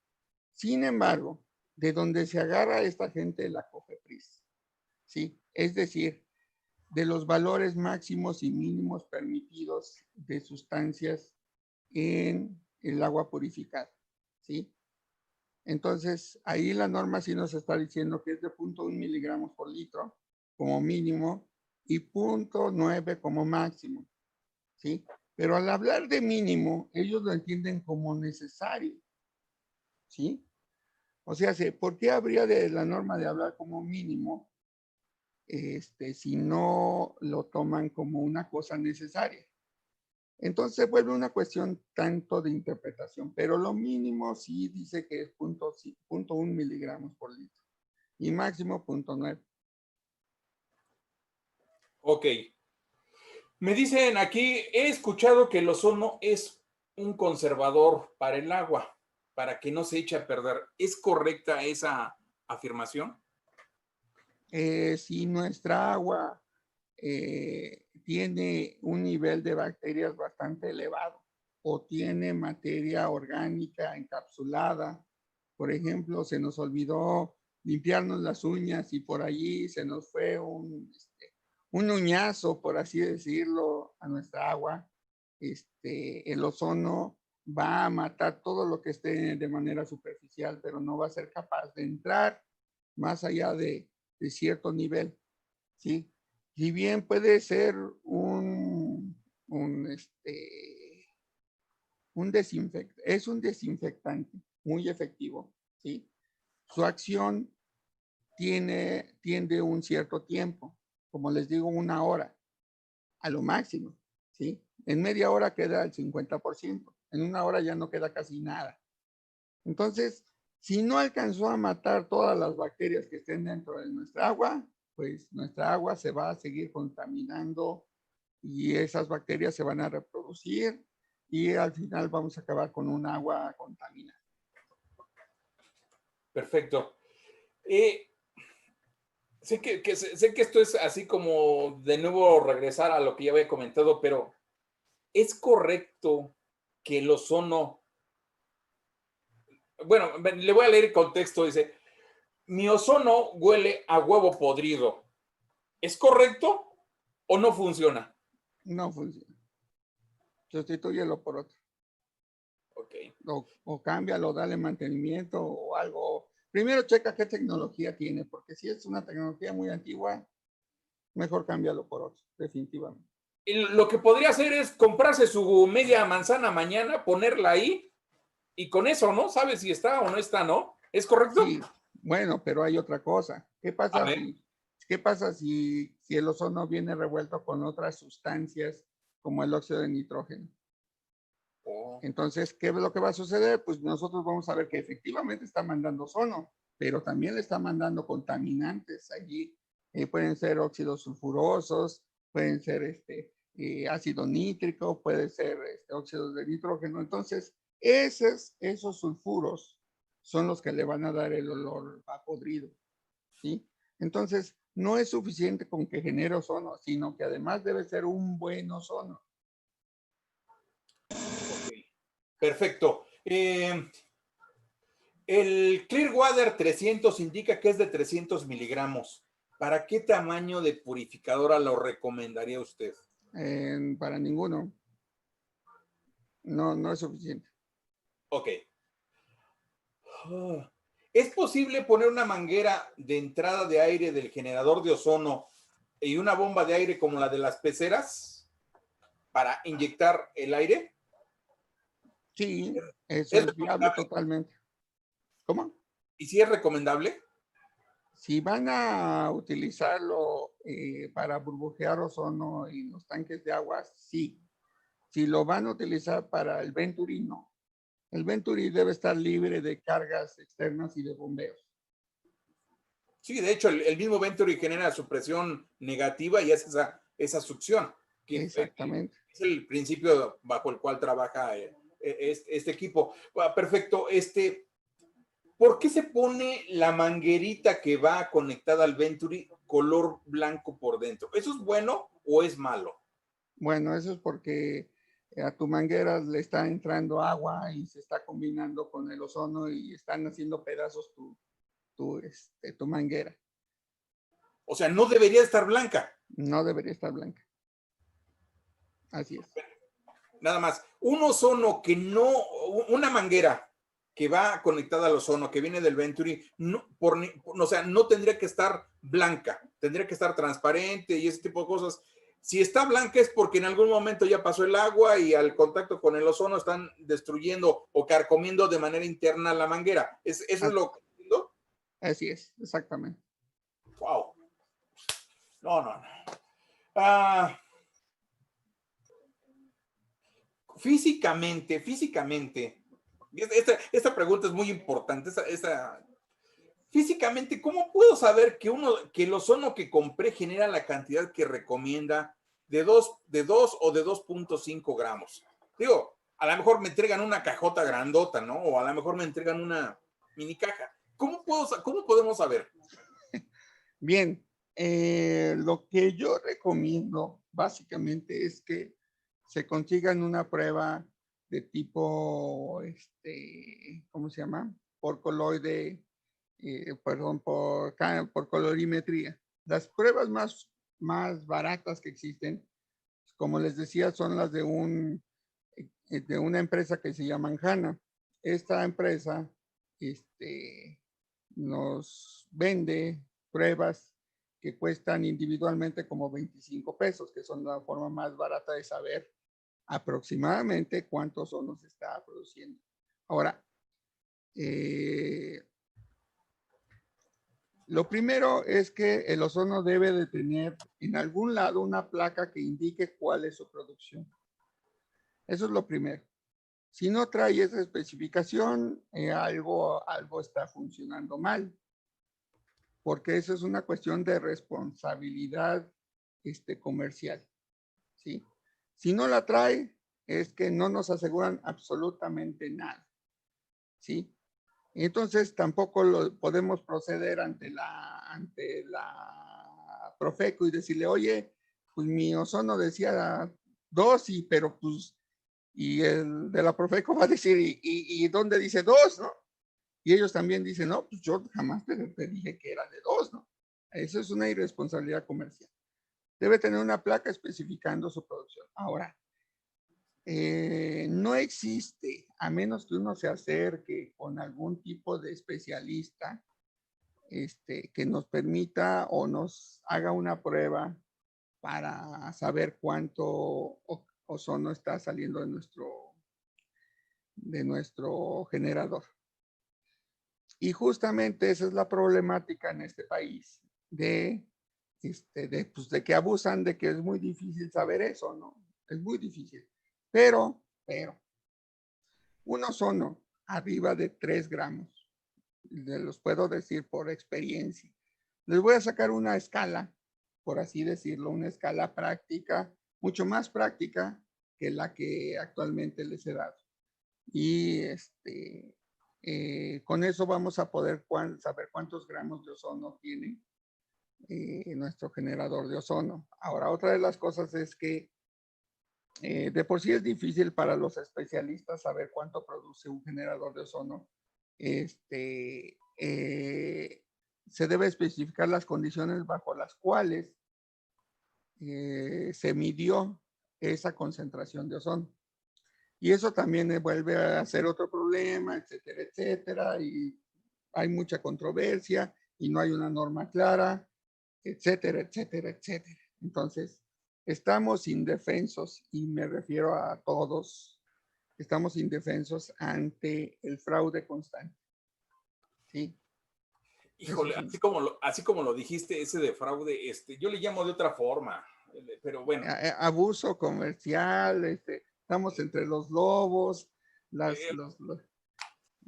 Sin embargo, de donde se agarra esta gente la COFEPRIS, ¿sí? Es decir, de los valores máximos y mínimos permitidos de sustancias en el agua purificada, ¿sí? Entonces, ahí la norma sí nos está diciendo que es de 0.1 miligramos por litro como mínimo y 0.9 como máximo, ¿sí? Pero al hablar de mínimo, ellos lo entienden como necesario, ¿sí? O sea, ¿por qué habría de la norma de hablar como mínimo si no lo toman como una cosa necesaria? Entonces vuelve una cuestión tanto de interpretación, pero lo mínimo sí dice que es 0.1 miligramos por litro y máximo 0.9. Ok. Me dicen aquí, he escuchado que el ozono es un conservador para el agua, para que no se eche a perder. ¿Es correcta esa afirmación? Si nuestra agua tiene un nivel de bacterias bastante elevado o tiene materia orgánica encapsulada, por ejemplo, se nos olvidó limpiarnos las uñas y por allí se nos fue un uñazo, por así decirlo, a nuestra agua, el ozono va a matar todo lo que esté de manera superficial, pero no va a ser capaz de entrar más allá de cierto nivel, ¿sí? Si bien puede ser es un desinfectante muy efectivo, ¿sí? Su acción tiende un cierto tiempo, como les digo, 1 hora, a lo máximo, ¿sí? En media hora queda el 50%, en 1 hora ya no queda casi nada. Entonces, si no alcanzó a matar todas las bacterias que estén dentro de nuestra agua, pues nuestra agua se va a seguir contaminando y esas bacterias se van a reproducir y al final vamos a acabar con un agua contaminada. Perfecto. Sé que esto es así como de nuevo regresar a lo que ya había comentado, pero ¿es correcto que el ozono... Bueno, le voy a leer el contexto. Dice, mi ozono huele a huevo podrido. ¿Es correcto o no funciona? No funciona. Sustitúyelo por otro. Ok. O cámbialo, dale mantenimiento o algo. Primero checa qué tecnología tiene, porque si es una tecnología muy antigua, mejor cámbialo por otro, definitivamente. Y lo que podría hacer es comprarse su media manzana mañana, ponerla ahí y con eso, ¿no? ¿Sabe si está o no está, no? ¿Es correcto? Sí, bueno, pero hay otra cosa. ¿Qué A pasa ver. si el ozono viene revuelto con otras sustancias como el óxido de nitrógeno? Oh. Entonces, ¿qué es lo que va a suceder? Pues nosotros vamos a ver que efectivamente está mandando ozono, pero también le está mandando contaminantes allí. Pueden ser óxidos sulfurosos, pueden ser ácido nítrico, puede ser óxidos de nitrógeno. Entonces, esos sulfuros son los que le van a dar el olor a podrido, ¿sí? Entonces, no es suficiente con que genere ozono, sino que además debe ser un buen ozono. Okay. Perfecto. El Clearwater 300 indica que es de 300 miligramos. ¿Para qué tamaño de purificadora lo recomendaría usted? Para ninguno. No, no es suficiente. Ok. ¿Es posible poner una manguera de entrada de aire del generador de ozono y una bomba de aire como la de las peceras para inyectar el aire? Sí, eso ¿Es es viable recomendable? totalmente. ¿Cómo? ¿Y si es recomendable? Si van a utilizarlo para burbujear ozono en los tanques de agua, sí. Si lo van a utilizar para el Venturi, no. El Venturi debe estar libre de cargas externas y de bombeos. Sí, de hecho, el mismo Venturi genera su presión negativa y es esa succión, que Exactamente. es el principio bajo el cual trabaja este equipo. Perfecto. ¿Por qué se pone la manguerita que va conectada al Venturi color blanco por dentro? ¿Eso es bueno o es malo? Bueno, eso es porque a tu manguera le está entrando agua y se está combinando con el ozono y están haciendo pedazos tu manguera. O sea, no debería estar blanca. No debería estar blanca. Así es. Nada más. Un ozono que no, una manguera que va conectada al ozono, que viene del Venturi, no, o sea, no tendría que estar blanca, tendría que estar transparente y ese tipo de cosas. Si está blanca es porque en algún momento ya pasó el agua y al contacto con el ozono están destruyendo o carcomiendo de manera interna la manguera. ¿Eso es lo que entiendo? Así es, exactamente. Wow. No. Ah, físicamente, esta pregunta es muy importante. Físicamente, ¿cómo puedo saber que el ozono que compré genera la cantidad que recomienda de 2 o de 2.5 gramos? Digo, a lo mejor me entregan una cajota grandota, ¿no? O a lo mejor me entregan una mini caja. ¿Cómo podemos saber? Bien, lo que yo recomiendo básicamente es que se consigan una prueba de tipo, ¿cómo se llama? Por coloide, perdón, por colorimetría. Las pruebas más baratas que existen, como les decía, son las de una empresa que se llama Hanna. Esta empresa nos vende pruebas que cuestan individualmente como 25 pesos, que son la forma más barata de saber aproximadamente cuántos ozono se está produciendo. Ahora, lo primero es que el ozono debe de tener en algún lado una placa que indique cuál es su producción. Eso es lo primero. Si no trae esa especificación, algo está funcionando mal, porque eso es una cuestión de responsabilidad comercial, ¿sí? Si no la trae, es que no nos aseguran absolutamente nada, ¿sí? Entonces tampoco podemos proceder ante la Profeco y decirle, oye, pues mi ozono decía 2, pero pues, y el de la Profeco va a decir, ¿y dónde dice 2, no? Y ellos también dicen, no, pues yo jamás te dije que era de 2, ¿no? Eso es una irresponsabilidad comercial. Debe tener una placa especificando su producción. Ahora, no existe, a menos que uno se acerque con algún tipo de especialista que nos permita o nos haga una prueba para saber cuánto ozono está saliendo de nuestro generador. Y justamente esa es la problemática en este país, pues de que abusan, de que es muy difícil saber eso, ¿no? Es muy difícil. Pero, un ozono arriba de 3 gramos, los puedo decir por experiencia. Les voy a sacar una escala, por así decirlo, una escala práctica, mucho más práctica que la que actualmente les he dado. Y con eso vamos a poder saber cuántos gramos de ozono tiene nuestro generador de ozono. Ahora, otra de las cosas es que de por sí es difícil para los especialistas saber cuánto produce un generador de ozono. Se debe especificar las condiciones bajo las cuales se midió esa concentración de ozono. Y eso también vuelve a ser otro problema, etcétera, etcétera, y hay mucha controversia y no hay una norma clara, etcétera, etcétera, etcétera. Entonces, estamos indefensos, y me refiero a todos, estamos indefensos ante el fraude constante. ¿Sí? Híjole, así como lo dijiste, ese de fraude, yo le llamo de otra forma, pero bueno. Abuso comercial, estamos entre los lobos,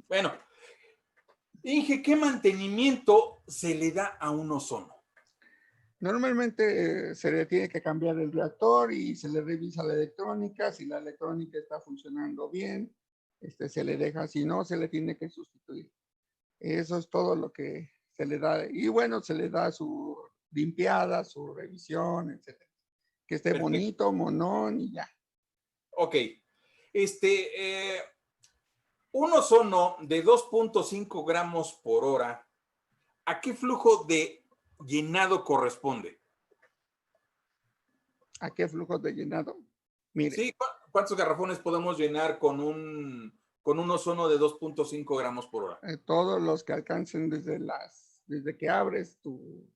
Bueno, Inge, ¿qué mantenimiento se le da a un ozono? Normalmente se le tiene que cambiar el reactor y se le revisa la electrónica. Si la electrónica está funcionando bien, se le deja. Si no, se le tiene que sustituir. Eso es todo lo que se le da. Y bueno, se le da su limpiada, su revisión, etcétera. Que esté Perfecto. Bonito, monón y ya. Ok. Un ozono de 2.5 gramos por hora, ¿a qué flujo de llenado corresponde? ¿A qué flujo de llenado? Mire. Sí, ¿cuántos garrafones podemos llenar con un ozono de 2.5 gramos por hora? Todos los que alcancen desde que abres tu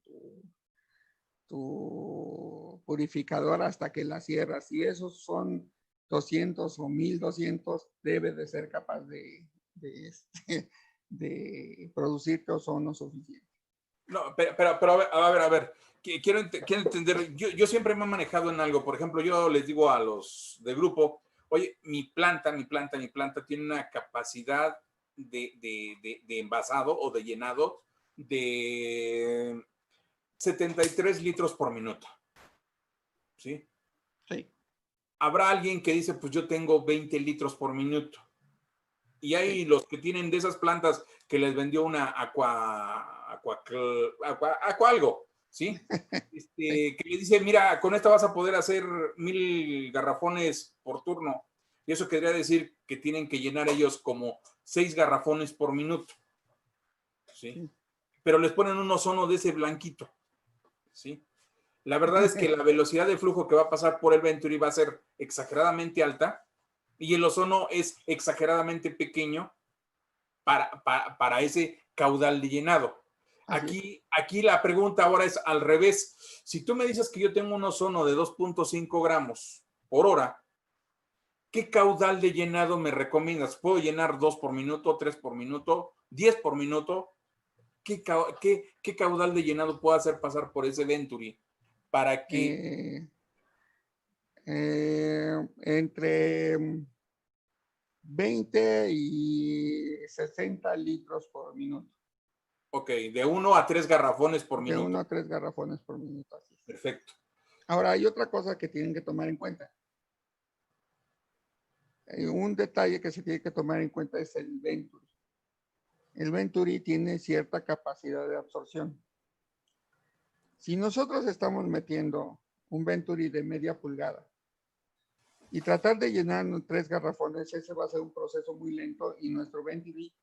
purificador hasta que la cierras. Y esos son 200 o 1200, debe de ser capaz de producirte ozono suficiente. No, pero a ver, quiero entender, yo siempre me he manejado en algo, por ejemplo, yo les digo a los de grupo, oye, mi planta tiene una capacidad de envasado o de llenado de 73 litros por minuto. ¿Sí? Sí. Habrá alguien que dice, pues yo tengo 20 litros por minuto. Y hay sí. Los que tienen de esas plantas que les vendió una aqua algo. ¿sí? Que le dice, mira, con esta vas a poder hacer 1000 garrafones por turno. Y eso querría decir que tienen que llenar ellos como 6 garrafones por minuto, ¿sí? Pero les ponen un ozono de ese blanquito, ¿sí? La verdad es que la velocidad de flujo que va a pasar por el Venturi va a ser exageradamente alta y el ozono es exageradamente pequeño para ese caudal de llenado. Aquí la pregunta ahora es al revés. Si tú me dices que yo tengo un ozono de 2.5 gramos por hora, ¿qué caudal de llenado me recomiendas? ¿Puedo llenar 2 por minuto, 3 por minuto, 10 por minuto? ¿Qué caudal de llenado puedo hacer pasar por ese Venturi para que... Entre 20 y 60 litros por minuto. Ok, de 1 a 3 garrafones por minuto. De 1 a 3 garrafones por minuto. Así. Perfecto. Ahora, hay otra cosa que tienen que tomar en cuenta. Un detalle que se tiene que tomar en cuenta es el Venturi. El Venturi tiene cierta capacidad de absorción. Si nosotros estamos metiendo un Venturi de media pulgada y tratar de llenar 3 garrafones, ese va a ser un proceso muy lento y nuestro Venturi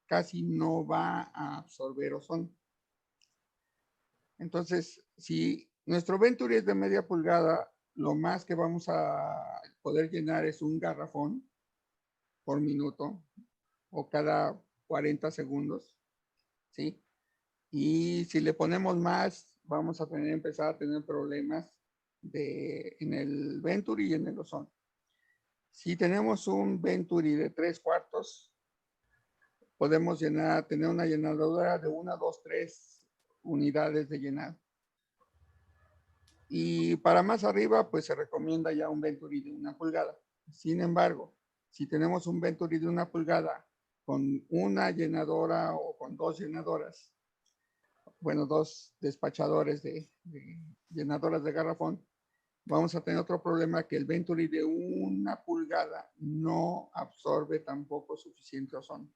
casi no va a absorber ozono. Entonces, si nuestro Venturi es de media pulgada, lo más que vamos a poder llenar es un garrafón por minuto o cada 40 segundos, ¿sí? Y si le ponemos más, vamos a empezar a tener problemas en el Venturi y en el ozono. Si tenemos un Venturi de 3/4, podemos tener una llenadora de 1, 2, 3 unidades de llenado. Y para más arriba, pues se recomienda ya un Venturi de 1 pulgada. Sin embargo, si tenemos un Venturi de 1 pulgada con una llenadora o con 2 llenadoras, bueno, 2 despachadores de llenadoras de garrafón, vamos a tener otro problema, que el Venturi de 1 pulgada no absorbe tampoco suficiente ozono.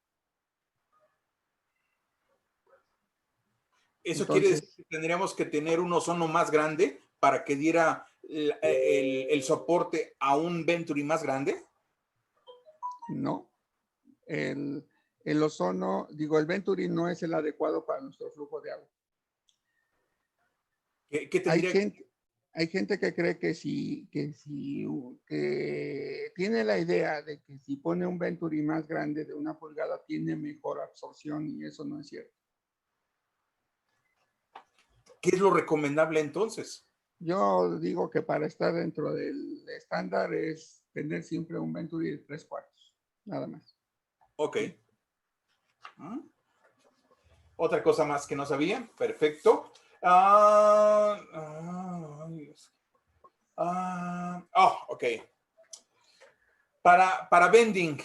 Eso quiere decir que tendríamos que tener un ozono más grande para que diera el soporte a un Venturi más grande. No, el ozono, el Venturi no es el adecuado para nuestro flujo de agua. Hay gente que cree que tiene la idea de que si pone un Venturi más grande de 1 pulgada tiene mejor absorción, y eso no es cierto. ¿Qué es lo recomendable entonces? Yo digo que para estar dentro del estándar es tener siempre un Venturi de 3/4, nada más. Ok. Otra cosa más que no sabía. Perfecto. Ok. Para vending,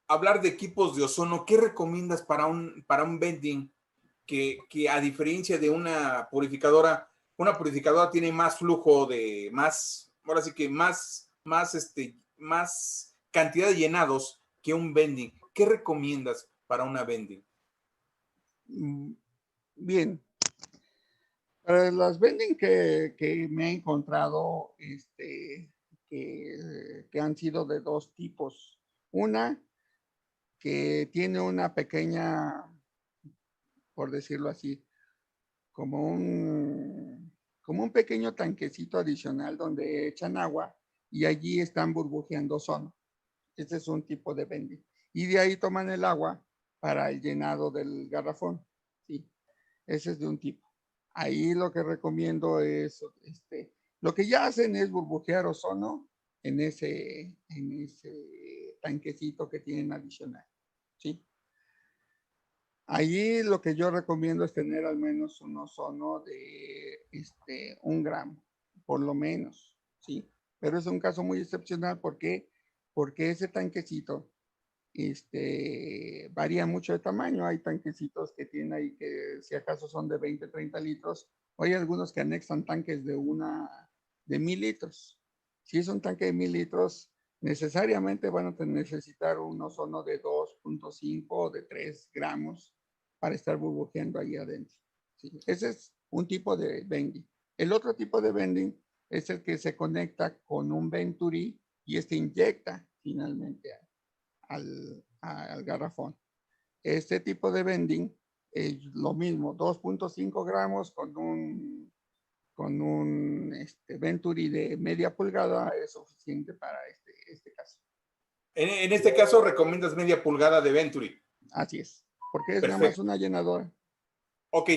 hablar de equipos de ozono, ¿qué recomiendas para un vending que a diferencia de una purificadora tiene más flujo de ahora sí que más cantidad de llenados que un vending? ¿Qué recomiendas para una vending? Bien. Para las vending que me he encontrado, que han sido de 2 tipos. Una que tiene una pequeña, por decirlo así, como un pequeño tanquecito adicional donde echan agua y allí están burbujeando ozono. Este es un tipo de vending. Y de ahí toman el agua para el llenado del garrafón. Sí, ese es de un tipo. Ahí lo que recomiendo es, lo que ya hacen es burbujear ozono en ese tanquecito que tienen adicional, ¿sí? Allí lo que yo recomiendo es tener al menos un ozono de 1 gramo, por lo menos, ¿sí? Pero es un caso muy excepcional. ¿Por qué? Porque ese tanquecito varía mucho de tamaño. Hay tanquecitos que tienen ahí que si acaso son de 20, 30 litros. O hay algunos que anexan tanques de 1000 litros. Si es un tanque de 1000 litros, necesariamente van a necesitar un ozono de 2.5 o de 3 gramos para estar burbujeando ahí adentro. ¿Sí? Ese es un tipo de bending. El otro tipo de bending es el que se conecta con un Venturi y este inyecta finalmente al garrafón. Este tipo de bending es lo mismo, 2.5 gramos con un Venturi de media pulgada es suficiente para este caso. En este caso, recomiendas media pulgada de Venturi. Así es, porque es nada más Perfecto. una llenadora. Ok,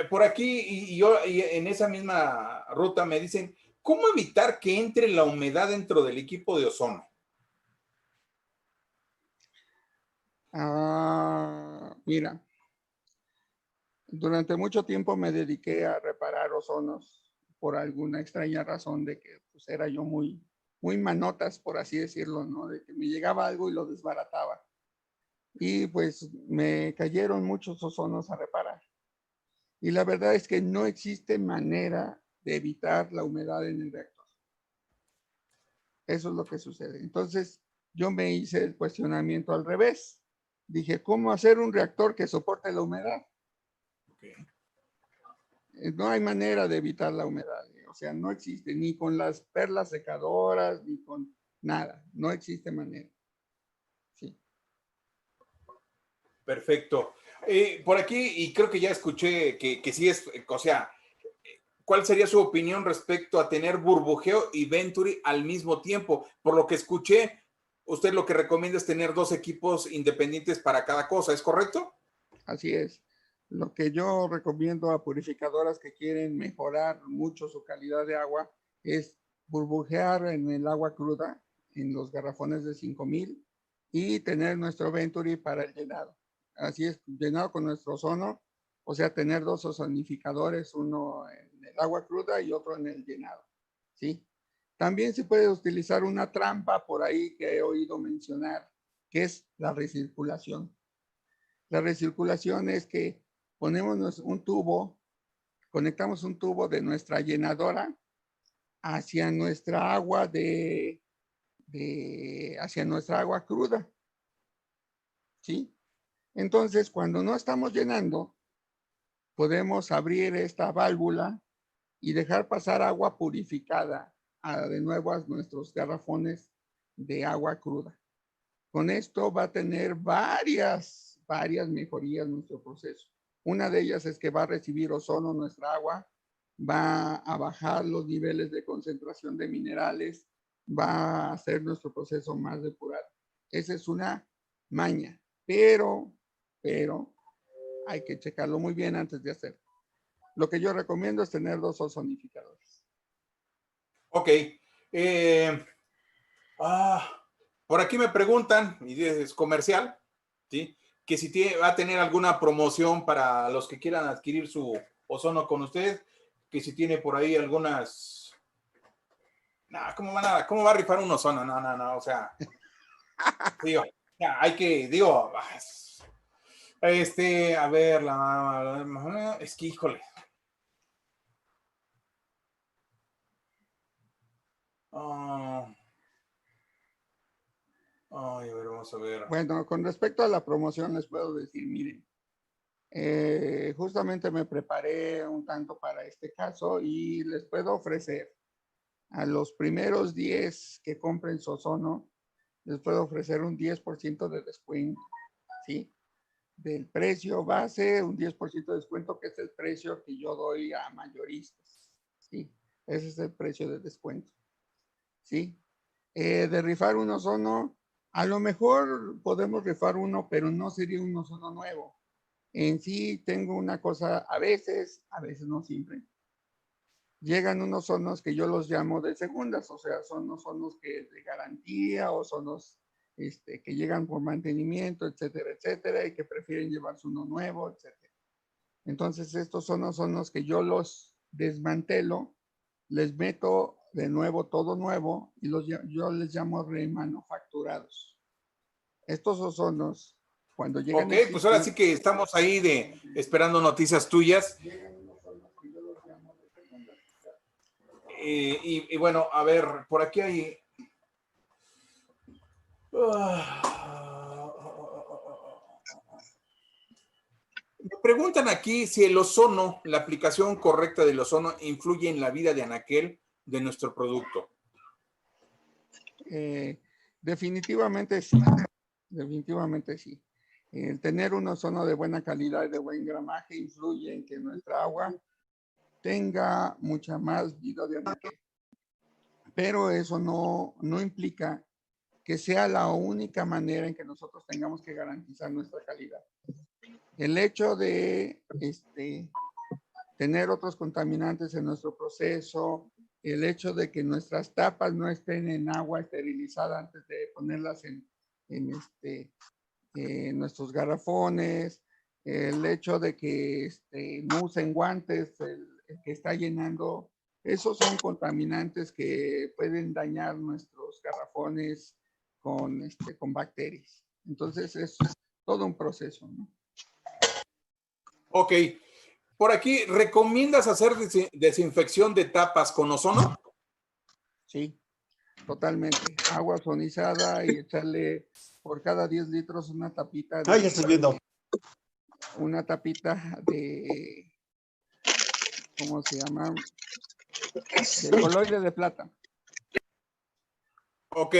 por aquí y en esa misma ruta me dicen, ¿cómo evitar que entre la humedad dentro del equipo de ozono? Mira, durante mucho tiempo me dediqué a reparar ozonos por alguna extraña razón de que pues, era yo muy manotas, por así decirlo, ¿no? De que me llegaba algo y lo desbarataba. Y pues me cayeron muchos ozonos a reparar. Y la verdad es que no existe manera de evitar la humedad en el reactor. Eso es lo que sucede. Entonces, yo me hice el cuestionamiento al revés. Dije, ¿cómo hacer un reactor que soporte la humedad? Okay. No hay manera de evitar la humedad. O sea, no existe, ni con las perlas secadoras, ni con nada. No existe manera. Sí. Perfecto. Por aquí, y creo que ya escuché que sí es, o sea, ¿cuál sería su opinión respecto a tener burbujeo y Venturi al mismo tiempo? Por lo que escuché, usted lo que recomienda es tener 2 equipos independientes para cada cosa, ¿es correcto? Así es. Lo que yo recomiendo a purificadoras que quieren mejorar mucho su calidad de agua es burbujear en el agua cruda, en los garrafones de 5000 y tener nuestro Venturi para el llenado. Así es, llenado con nuestro ozono, o sea, tener 2 ozonificadores, uno en el agua cruda y otro en el llenado. ¿Sí? También se puede utilizar una trampa por ahí que he oído mencionar, que es la recirculación. La recirculación es que ponemos un tubo, conectamos un tubo de nuestra llenadora hacia nuestra agua hacia nuestra agua cruda. ¿Sí? Entonces, cuando no estamos llenando, podemos abrir esta válvula y dejar pasar agua purificada de nuevo a nuestros garrafones de agua cruda. Con esto va a tener varias mejorías nuestro proceso. Una de ellas es que va a recibir ozono nuestra agua, va a bajar los niveles de concentración de minerales, va a hacer nuestro proceso más depurado. Esa es una maña, pero hay que checarlo muy bien antes de hacerlo. Lo que yo recomiendo es tener 2 ozonificadores. Ok. Por aquí me preguntan, y es comercial, ¿sí? Que si va a tener alguna promoción para los que quieran adquirir su ozono con usted, que si tiene por ahí algunas... Nah, ¿cómo va a rifar un ozono? No, o sea, digo, ya, hay que, digo, a ver, es que, híjole. Ay, a ver, vamos a ver. Bueno, con respecto a la promoción les puedo decir, miren, justamente me preparé un tanto para este caso y les puedo ofrecer a los primeros 10 que compren su ozono, les puedo ofrecer un 10% de descuento, ¿sí? Del precio base, un 10% de descuento, que es el precio que yo doy a mayoristas, ¿sí? Ese es el precio de descuento, ¿sí? De rifar un ozono, a lo mejor podemos rifar uno, pero no sería un ozono nuevo. En sí tengo una cosa, a veces no siempre, llegan unos ozonos que yo los llamo de segundas, o sea, son ozonos que de garantía o ozonos que llegan por mantenimiento, etcétera, y que prefieren llevarse uno nuevo, etcétera. Entonces, estos son ozonos que yo los desmantelo, les meto de nuevo todo nuevo y yo les llamo remanufacturados. Estos ozonos, cuando llegan Ok, a pues ahora existir, sí que estamos ahí esperando noticias tuyas. llegan unos ozonos que yo los llamo de segundas. Y bueno, a ver, por aquí hay... Preguntan aquí si el ozono, la aplicación correcta del ozono, influye en la vida de anaquel de nuestro producto. Definitivamente sí, definitivamente sí. El tener un ozono de buena calidad y de buen gramaje influye en que nuestra agua tenga mucha más vida de anaquel. Pero eso no implica que sea la única manera en que nosotros tengamos que garantizar nuestra calidad. El hecho de tener otros contaminantes en nuestro proceso, el hecho de que nuestras tapas no estén en agua esterilizada antes de ponerlas en nuestros garrafones, el hecho de que no usen guantes, el que está llenando, esos son contaminantes que pueden dañar nuestros garrafones con bacterias. Entonces es todo un proceso, ¿no? Ok. Por aquí, ¿recomiendas hacer desinfección de tapas con ozono? Sí, totalmente. Agua ozonizada y echarle por cada 10 litros una tapita Ya estoy viendo. Una tapita de, ¿cómo se llama? De coloide de plata. Ok.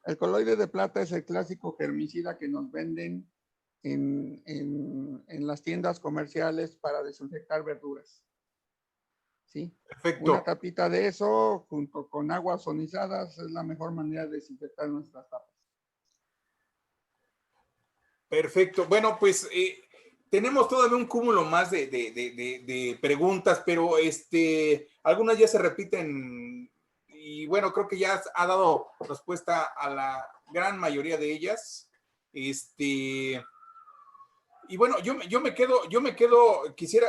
El coloide de plata es el clásico germicida que nos venden en las tiendas comerciales para desinfectar verduras. ¿Sí? Perfecto. Una tapita de eso junto con aguas ozonizadas es la mejor manera de desinfectar nuestras tapas. Perfecto. Bueno, pues tenemos todavía un cúmulo más de preguntas, pero algunas ya se repiten y bueno, creo que ya ha dado respuesta a la gran mayoría de ellas. Y bueno, yo me quedo, quisiera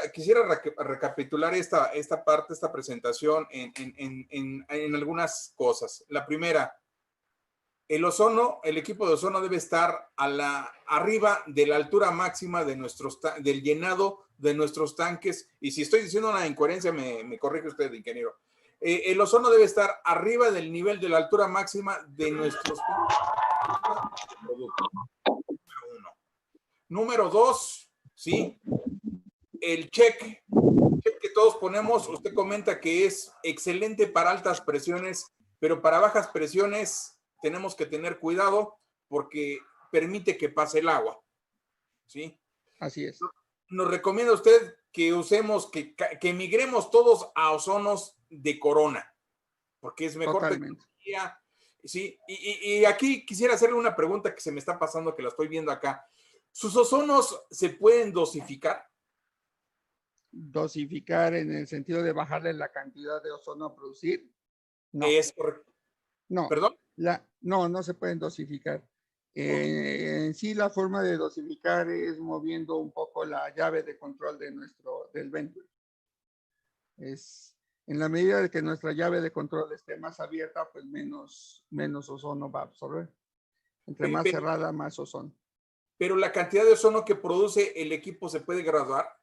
recapitular esta parte, esta presentación en algunas cosas. La primera, el ozono, el equipo de ozono debe estar arriba de la altura máxima de del llenado de nuestros tanques. Y si estoy diciendo una incoherencia, me corrige usted, ingeniero. El ozono debe estar arriba del nivel de la altura máxima de nuestros productos. Número 1. Número 2, sí, el check que todos ponemos, usted comenta que es excelente para altas presiones, pero para bajas presiones tenemos que tener cuidado porque permite que pase el agua. ¿Sí? Así es. Nos recomienda usted que usemos, que migremos todos a ozonos de corona, porque es mejor Totalmente. tecnología. Sí, y aquí quisiera hacerle una pregunta que se me está pasando, que la estoy viendo acá. ¿Sus ozonos se pueden dosificar? Dosificar en el sentido de bajarle la cantidad de ozono a producir. No. Es correcto. No. ¿Perdón? No se pueden dosificar. En sí, la forma de dosificar es moviendo un poco la llave de control del vento. En la medida de que nuestra llave de control esté más abierta, pues menos ozono va a absorber. Entre más cerrada, más ozono. Pero la cantidad de ozono que produce el equipo se puede graduar.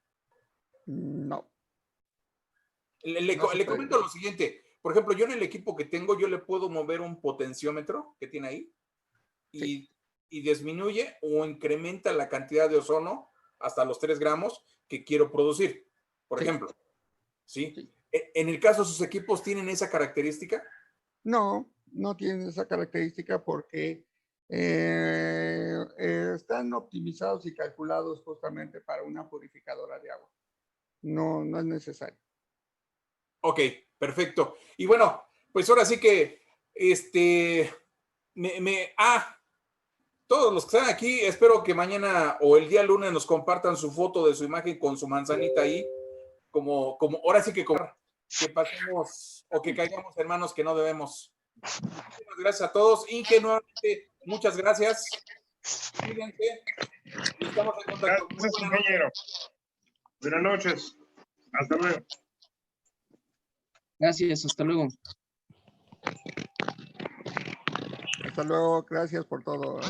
No. Le comento lo siguiente. Por ejemplo, yo en el equipo que tengo, yo le puedo mover un potenciómetro que tiene ahí y disminuye o incrementa la cantidad de ozono hasta los 3 gramos que quiero producir, por ejemplo. ¿Sí? ¿En el caso de sus equipos tienen esa característica? No tienen esa característica porque están optimizados y calculados justamente para una purificadora de agua. No es necesario. Ok, perfecto. Y bueno, pues ahora sí que todos los que están aquí, espero que mañana o el día lunes nos compartan su foto de su imagen con su manzanita ahí, como ahora sí que pasemos o que caigamos en manos que no debemos. Muchas gracias a todos. Inge, nuevamente, muchas gracias. Cuídense. Y estamos en contacto. Gracias, ingeniero. Buenas noches. Hasta luego. Gracias, hasta luego. Hasta luego, gracias por todo.